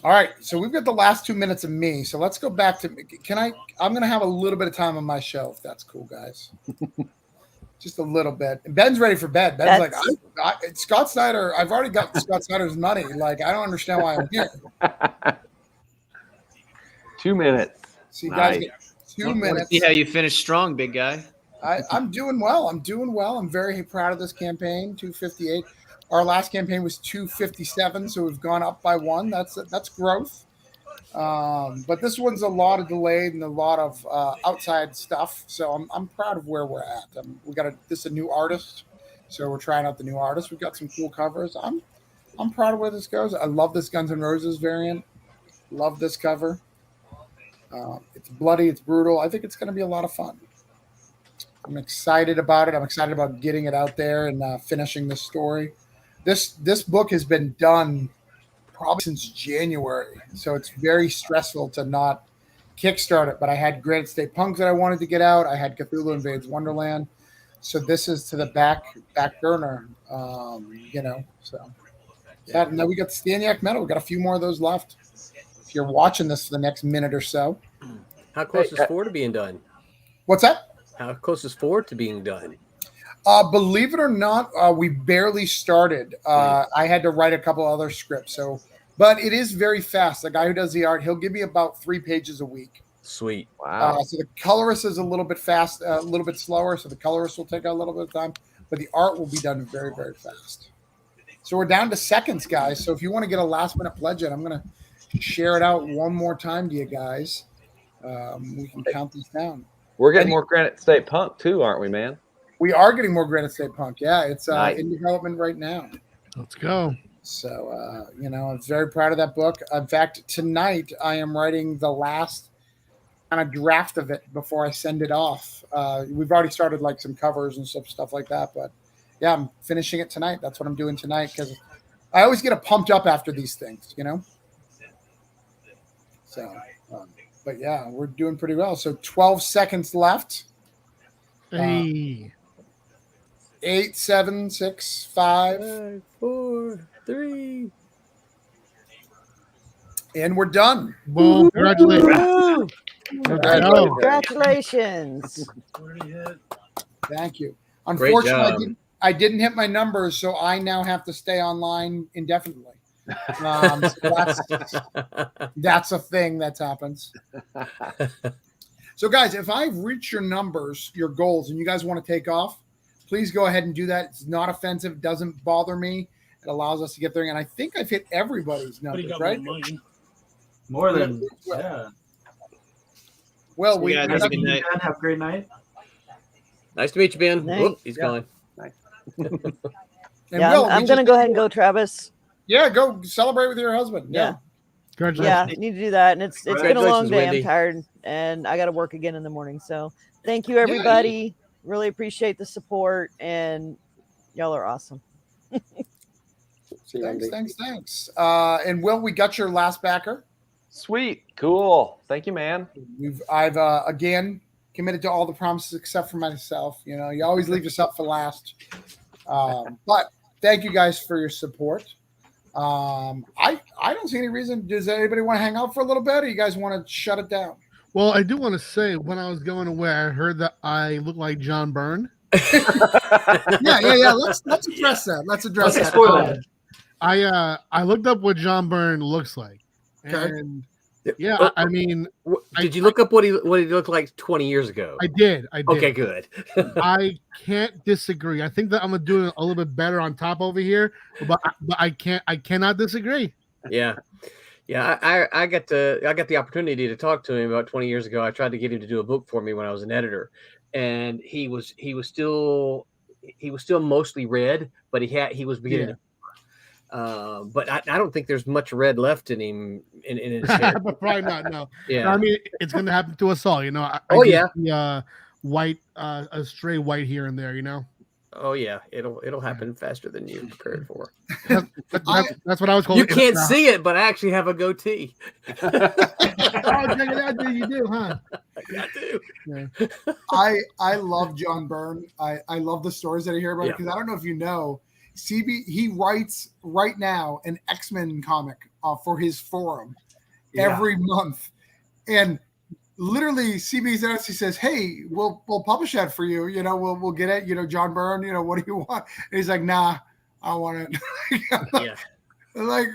All right, so we've got the last 2 minutes of me. So let's go back to. I'm going to have a little bit of time on my show, if that's cool, guys. Just a little bit. Ben's ready for bed. Ben's like, Scott Snyder. I've already got Scott Snyder's money. Like, I don't understand why I'm here. 2 minutes. So you guys get 2 minutes. See how you finish strong, big guy. I'm doing well. I'm very proud of this campaign. 258. Our last campaign was 257, so we've gone up by 1. That's growth. But this one's a lot of delayed and a lot of outside stuff. So I'm proud of where we're at. This is a new artist, so we're trying out the new artist. We've got some cool covers. I'm proud of where this goes. I love this Guns N' Roses variant. Love this cover. It's bloody. It's brutal. I think it's going to be a lot of fun. I'm excited about it. I'm excited about getting it out there and finishing this story. This book has been done probably since January, so it's very stressful to not kickstart it. But I had Granite State Punk that I wanted to get out. I had Cthulhu Invades Wonderland, so this is to the back burner. You know, so that. And then we got the Staniak Metal. We got a few more of those left. If you're watching this for the next minute or so, how close is 4 to being done? What's that? How close is 4 to being done? Believe it or not, we barely started. I had to write a couple other scripts, but it is very fast. The guy who does the art, he'll give me about 3 pages a week. Sweet. Wow. So the colorist is a little bit fast, a little bit slower. So the colorist will take a little bit of time, but the art will be done very, very fast. So we're down to seconds, guys. So if you want to get a last minute pledge in, I'm going to share it out one more time to you guys. We can count these down. We're getting more Granite State Punk too, aren't we, man? We are getting more Granite State Punk. Yeah, it's Nice. in development right now. Let's go. So, I'm very proud of that book. In fact, tonight I am writing the last kind of draft of it before I send it off. We've already started like some covers and stuff like that. But yeah, I'm finishing it tonight. That's what I'm doing tonight because I always get pumped up after these things, you know? So, but yeah, we're doing pretty well. So 12 seconds left. Hey. 8, 7, 6, 5, 4, 3. And we're done. Well, congratulations. Congratulations. Thank you. Great Unfortunately, job. I didn't hit my numbers, so I now have to stay online indefinitely. So that's a thing that happens. So, guys, if I've reached your numbers, your goals, and you guys want to take off, please go ahead and do that. It's not offensive. It doesn't bother me. It allows us to get there. And I think I've hit everybody's numbers, right? More than, yeah. Well, So we you guys have a good night. Have a great night. Nice to meet you, Ben. Nice. Whoop, he's gone. And Yeah, Will, I'm we going to just- go ahead and go, Travis. Yeah, go celebrate with your husband. Yeah. Yeah, need to do that. And it's been a long Congratulations, day. Wendy. I'm tired and I got to work again in the morning. So thank you, everybody. Really appreciate the support, and y'all are awesome. Thanks. And Will, we got your last backer. Sweet, cool. Thank you, man. I've again committed to all the promises except for myself. You know, you always leave yourself for last. But thank you guys for your support. I don't see any reason. Does anybody want to hang out for a little bit, or you guys want to shut it down? Well, I do want to say, when I was going away, I heard that I look like John Byrne. Yeah. Let's address that. Let's address that. Spoil it. I looked up what John Byrne looks like, Okay. and yeah, I mean, Did you look up what he looked like 20 years ago? I did. Okay, good. I can't disagree. I think that I'm gonna do a little bit better on top over here, but I cannot disagree. Yeah. I got the opportunity to talk to him about 20 years ago. I tried to get him to do a book for me when I was an editor, and he was still mostly red, but he was beginning to. But I don't think there's much red left in him in his hair. But probably not. No. Yeah. I mean, it's gonna happen to us all. You know. White, a stray white here and there. You know. Oh yeah, it'll happen faster than you prepared for. That's what I was calling. You can't see it, but I actually have a goatee. Oh, check it out! You do, huh? I do. Yeah. I love John Byrne. I love the stories that I hear about it, because I don't know if you know, CB, he writes right now an X-Men comic for his forum every month, and literally CB's asked, he says, "Hey, we'll publish that for you. You know, we'll get it. You know, John Byrne. You know, what do you want?" And he's like, "Nah, I want it." Yeah. Like,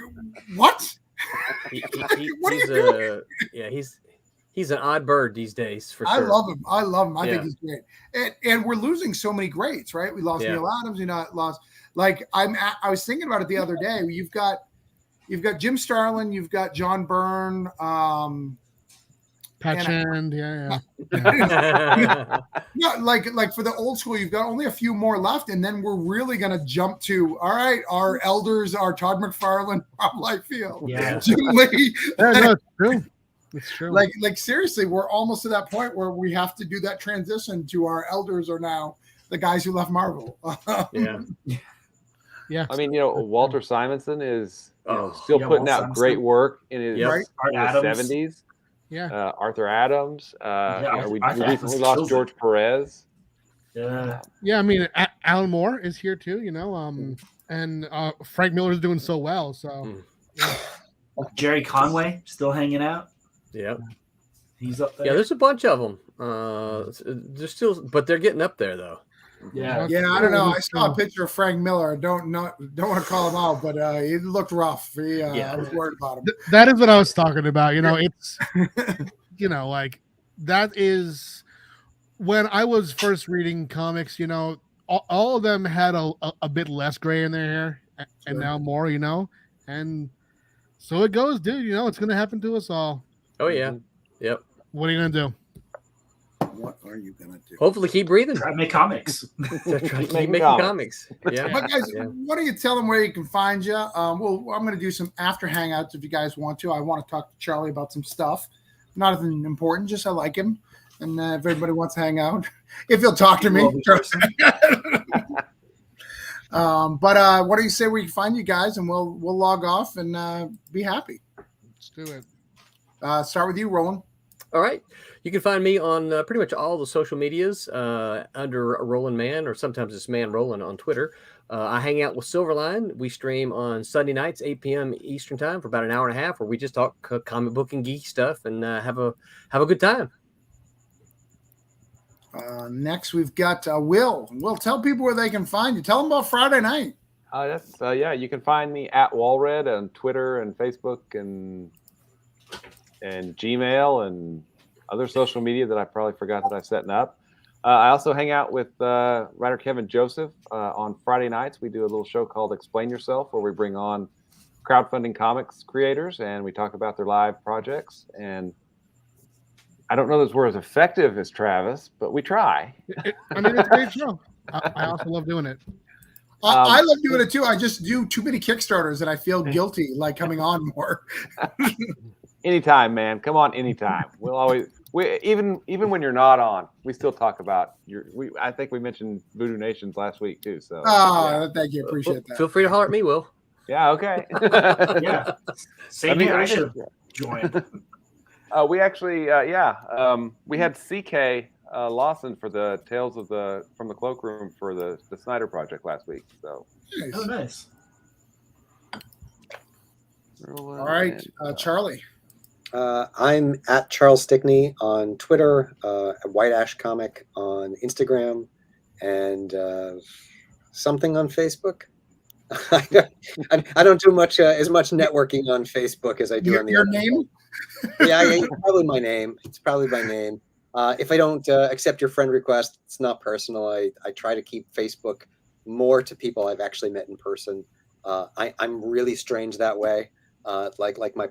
what? What are you doing? He's an odd bird these days, for sure. I love him. I think he's great. And we're losing so many greats, right? We lost Neil Adams. Lost. Like, I was thinking about it the other day. You've got Jim Starlin. You've got John Byrne. Patchand, yeah. Yeah, like for the old school, you've got only a few more left, and then we're really gonna jump to, all right, our elders are Todd McFarlane, Rob Liefeld, Jim Lee. No, it's true. It's true. Like seriously, we're almost to that point where we have to do that transition to our elders are now the guys who left Marvel. Yeah. I mean, Walter Simonson is still putting out great work in his 70s. Yeah. Arthur Adams. We recently lost George Perez. Yeah. Yeah, I mean, Alan Moore is here too, and Frank Miller's doing so well. So Jerry Conway still hanging out. Yeah. He's up there. Yeah, there's a bunch of them. They're still, but they're getting up there though. Yeah, I don't know. I saw a picture of Frank Miller. I don't want to call him out, but he looked rough. I was worried about him. That is what I was talking about. It's like that is when I was first reading comics. All of them had a bit less gray in their hair, and now more. And so it goes, dude. It's gonna happen to us all. Oh yeah, yep. What are you gonna do? What are you gonna do? Hopefully, keep breathing. Try to make comics. Try to keep making comics. Yeah. But guys, why don't you tell them where you can find you? I'm going to do some after hangouts if you guys want to. I want to talk to Charlie about some stuff. Nothing important, just I like him, and if everybody wants to hang out, if he'll talk to me. But what do you say we can find you guys, and we'll log off and be happy. Let's do it. Start with you, Roland. All right. You can find me on pretty much all the social medias under Roland Man, or sometimes it's Man Roland on Twitter. I hang out with Silverline. We stream on Sunday nights, 8 p.m. Eastern time for about an hour and a half, where we just talk comic book and geek stuff and have a good time. Next, we've got Will. Will, tell people where they can find you. Tell them about Friday night. You can find me at Walred on Twitter and Facebook and Gmail and other social media that I probably forgot that I'm setting up. I also hang out with writer Kevin Joseph on Friday nights. We do a little show called Explain Yourself, where we bring on crowdfunding comics creators and we talk about their live projects. And I don't know that we're as effective as Travis, but we try. It's a great show. I also love doing it. I love doing it too. I just do too many Kickstarters and I feel guilty like coming on more. Anytime, man. Come on, anytime. We'll always even when you're not on, we still talk about I think we mentioned Voodoo Nations last week too. So thank you, appreciate that. Feel free to holler at me, Will. Yeah, okay. Yeah. Same here. I should join. We actually we had CK Lawson for the Tales from the Cloakroom for the Snyder Project last week. So Nice. Oh, nice. All right, Charlie. I'm at Charles Stickney on Twitter, at White Ash Comic on Instagram, and something on Facebook. I don't do much as much networking on Facebook as I do on the your other name. Yeah, it's probably my name. It's probably my name. If I don't accept your friend request, it's not personal. I try to keep Facebook more to people I've actually met in person. I'm really strange that way. Like my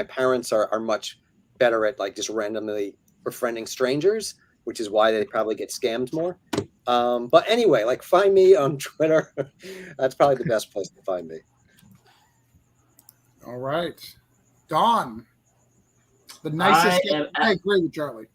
parents are much better at like just randomly befriending strangers, which is why they probably get scammed more. But anyway, like find me on Twitter. That's probably the best place to find me. All right, Dawn. The nicest. I agree with Charlie.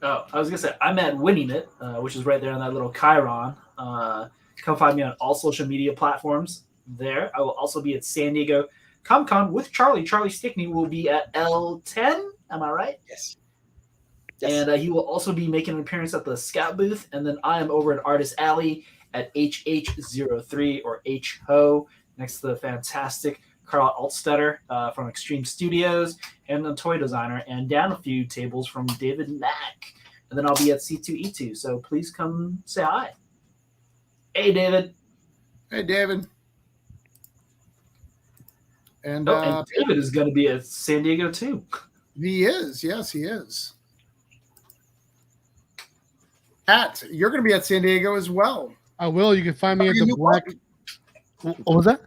Oh, I was gonna say I'm at Winning It, which is right there on that little Chiron. Come find me on all social media platforms. There, I will also be at San Diego Comic Con with Charlie. Charlie Stickney will be at L10. Am I right? Yes. And he will also be making an appearance at the Scout booth. And then I am over at Artist Alley at HH03 or HHO next to the fantastic Carl Altstetter from Extreme Studios and a toy designer, and down a few tables from David Mack. And then I'll be at C2E2. So please come say hi. Hey, David. Hey, David. And David is going to be at San Diego too. He is. Yes, he is. You're going to be at San Diego as well. I will. You can find me at the Black. What was that?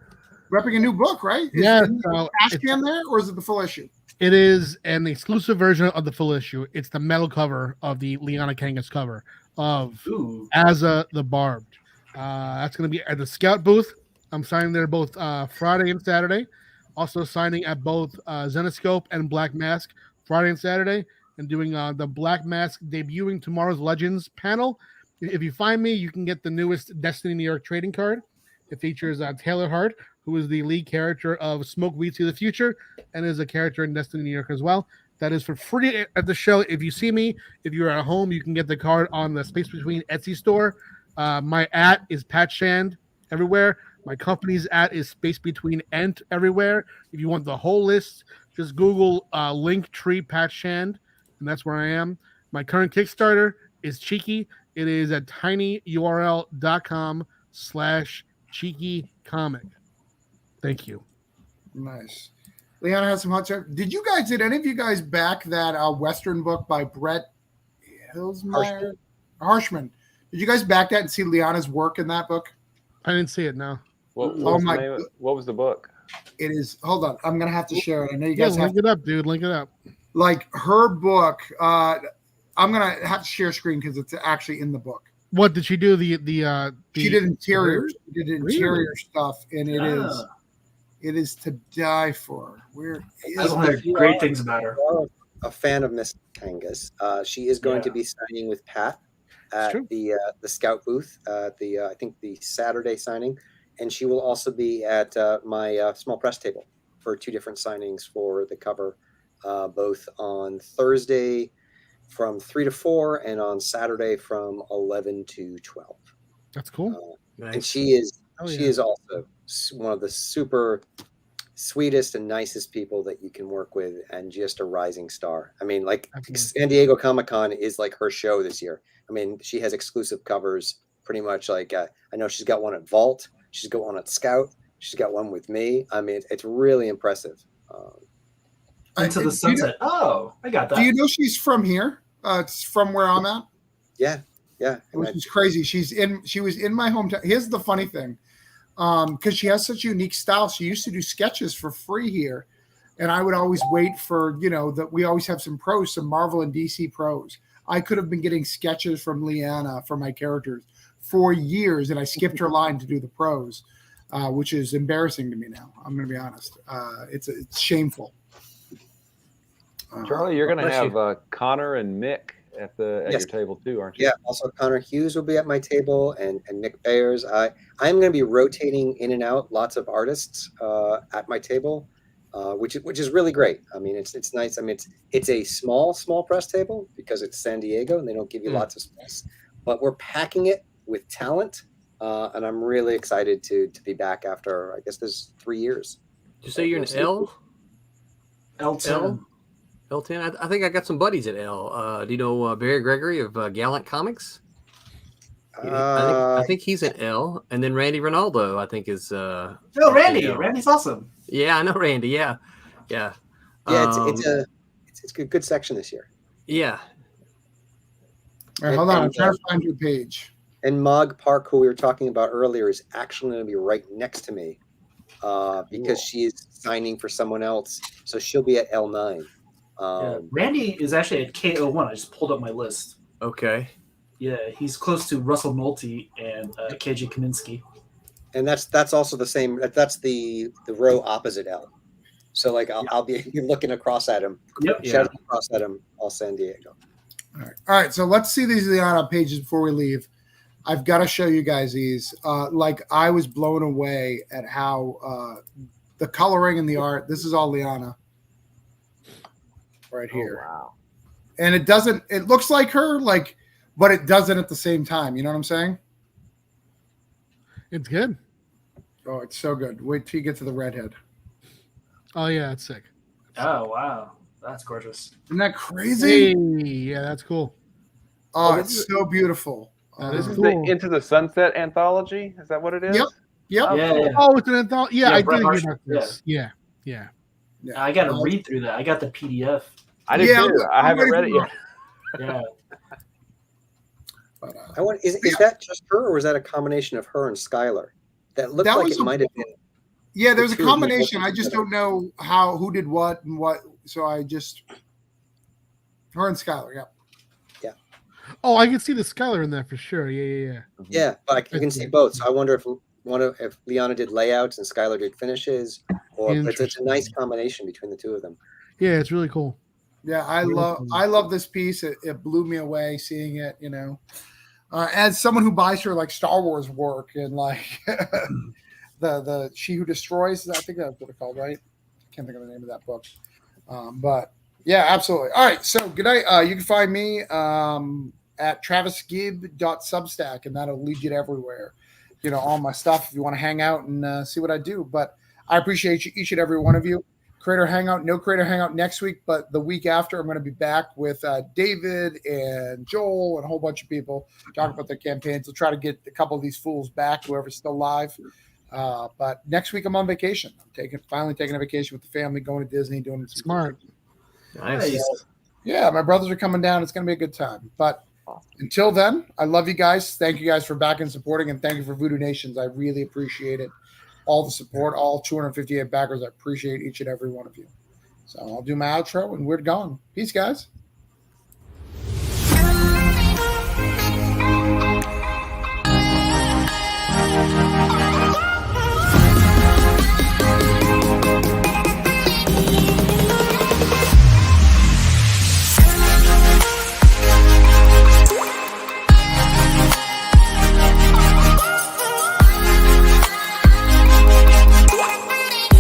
Repping a new book, right? Yeah. Is the cash can there, or is it the full issue? It is an exclusive version of the full issue. It's the metal cover of the Liana Kangas cover of Azza the Barbed. That's going to be at the Scout booth. I'm signing there both Friday and Saturday. Also signing at both Zenoscope and Black Mask Friday and Saturday, and doing the Black Mask debuting Tomorrow's Legends panel. If you find me, you can get the newest Destiny New York trading card. It features Taylor Hart, who is the lead character of Smoke Weeds to the Future and is a character in Destiny New York as well. That is for free at the show. If you see me, if you're at home, you can get the card on the Space Between Etsy store. My @ is Pat Shand everywhere. My company's @ is Space Between Ent everywhere. If you want the whole list, just Google Linktree Pat Shand, and that's where I am. My current Kickstarter is Cheeky. It is at tinyurl.com/cheekycomic. Thank you. Nice. Leanna has some hot stuff. Did any of you guys back that Western book by Brett Harshman? Did you guys back that and see Liana's work in that book? I didn't see it, no. What was the book? It is. Hold on. I'm going to have to share it. I know you guys link it up, dude. Link it up. Like her book, I'm going to have to share screen because it's actually in the book. What did she do? She did interiors. She did interior stuff, and it is to die for. I've heard great things about her. A fan of Miss Kangas. She is going to be signing with Pat at the Scout booth at I think the Saturday signing, and she will also be at my small press table for 2 different signings for the cover, both on Thursday from 3 to 4 and on Saturday from 11 to 12. That's cool. Nice. And she is also one of the super sweetest and nicest people that you can work with, and just a rising star. I mean, like San Diego Comic-Con is like her show this year. I mean, she has exclusive covers pretty much. Like I know she's got one at Vault, she's got one at Scout, she's got one with me. I mean, it's really impressive. Into the Sunset. I got that. Do you know she's from here? It's from where I'm at. Yeah. Which is crazy. She was in my hometown. Here's the funny thing. Because she has such a unique style. She used to do sketches for free here. And I would always wait for, that we always have some Marvel and DC pros. I could have been getting sketches from Liana for my characters for years, and I skipped her line to do the prose, which is embarrassing to me now. I'm going to be honest. It's shameful. Charlie, you're going to bless have Connor and Mick at Yes. your table too, aren't you? Yeah, also Connor Hughes will be at my table, and Nick Bayers. I'm going to be rotating in and out lots of artists at my table, which is really great. I mean, it's nice. I mean, it's a small press table because it's San Diego and they don't give you lots of space, but we're packing it with talent, and I'm really excited to be back after, I guess, there's 3 years. Did you say you're an L? L10. L10. I think I got some buddies at L. Do you know Barry Gregory of Gallant Comics? I think he's at L, and then Randy Ronaldo, I think, is. Oh, Randy! Randy's awesome. Yeah, I know Randy. Yeah. It's a good section this year. Yeah. All right, hold on. I'm trying to find your page. And Mog Park, who we were talking about earlier, is actually going to be right next to me because she is signing for someone else, so she'll be at L9. Randy is actually at K01. I just pulled up my list. Okay. Yeah, he's close to Russell Nolte and KJ Kaminsky. And that's also the same. That's the row opposite L. So like I'll be looking across at him. Yep. Shouting across at him, all San Diego. All right. So let's see these Liana pages before we leave. I've got to show you guys these. Like I was blown away at how the coloring and the art. This is all Liana. Right here. Oh, wow. And it looks like her, but it doesn't at the same time. You know what I'm saying? It's good. Oh, it's so good. Wait till you get to the redhead. Oh yeah, it's sick. Oh wow, that's gorgeous. Isn't that crazy? Hey, yeah, that's cool. Oh, it's so beautiful. This is cool. the Into the Sunset anthology. Is that what it is? Yep. Yeah. Oh, it's an anthology. Yeah, I Brett did hear Marshall, about this. Yeah. I got to read through that. I got the PDF. I did too. I haven't read it yet. Yeah. But, I want is that just her, or was that a combination of her and Skylar? That looked like it might have been. Yeah, there's a two of them combination. working I just together. don't know who did what and what. So her and Skylar. Yeah. Oh, I can see the Skylar in that for sure. Yeah. Yeah, but you can see both. So I wonder if Liana did layouts and Skylar did finishes, or it's a nice combination between the two of them. Yeah, it's really cool. Yeah, I love this piece. It blew me away seeing it. You know, as someone who buys her like Star Wars work and like the She Who Destroys, I think that's what it's called, right? I can't think of the name of that book. But yeah, absolutely. All right, so good night. You can find me at travisgibb.substack, and that'll lead you to everywhere. You know, all my stuff if you want to hang out and see what I do. But I appreciate each and every one of you. Creator Hangout, no Creator Hangout next week, but the week after, I'm going to be back with David and Joel and a whole bunch of people talking about their campaigns. We'll try to get a couple of these fools back, whoever's still live. But next week, I'm on vacation. I'm finally taking a vacation with the family, going to Disney, doing some Smart. Nice. Yeah, my brothers are coming down. It's going to be a good time. But until then, I love you guys. Thank you guys for backing and supporting, and thank you for Voodoo Nations. I really appreciate it. All the support, all 258 backers. I appreciate each and every one of you. So I'll do my outro, and we're gone. Peace, guys.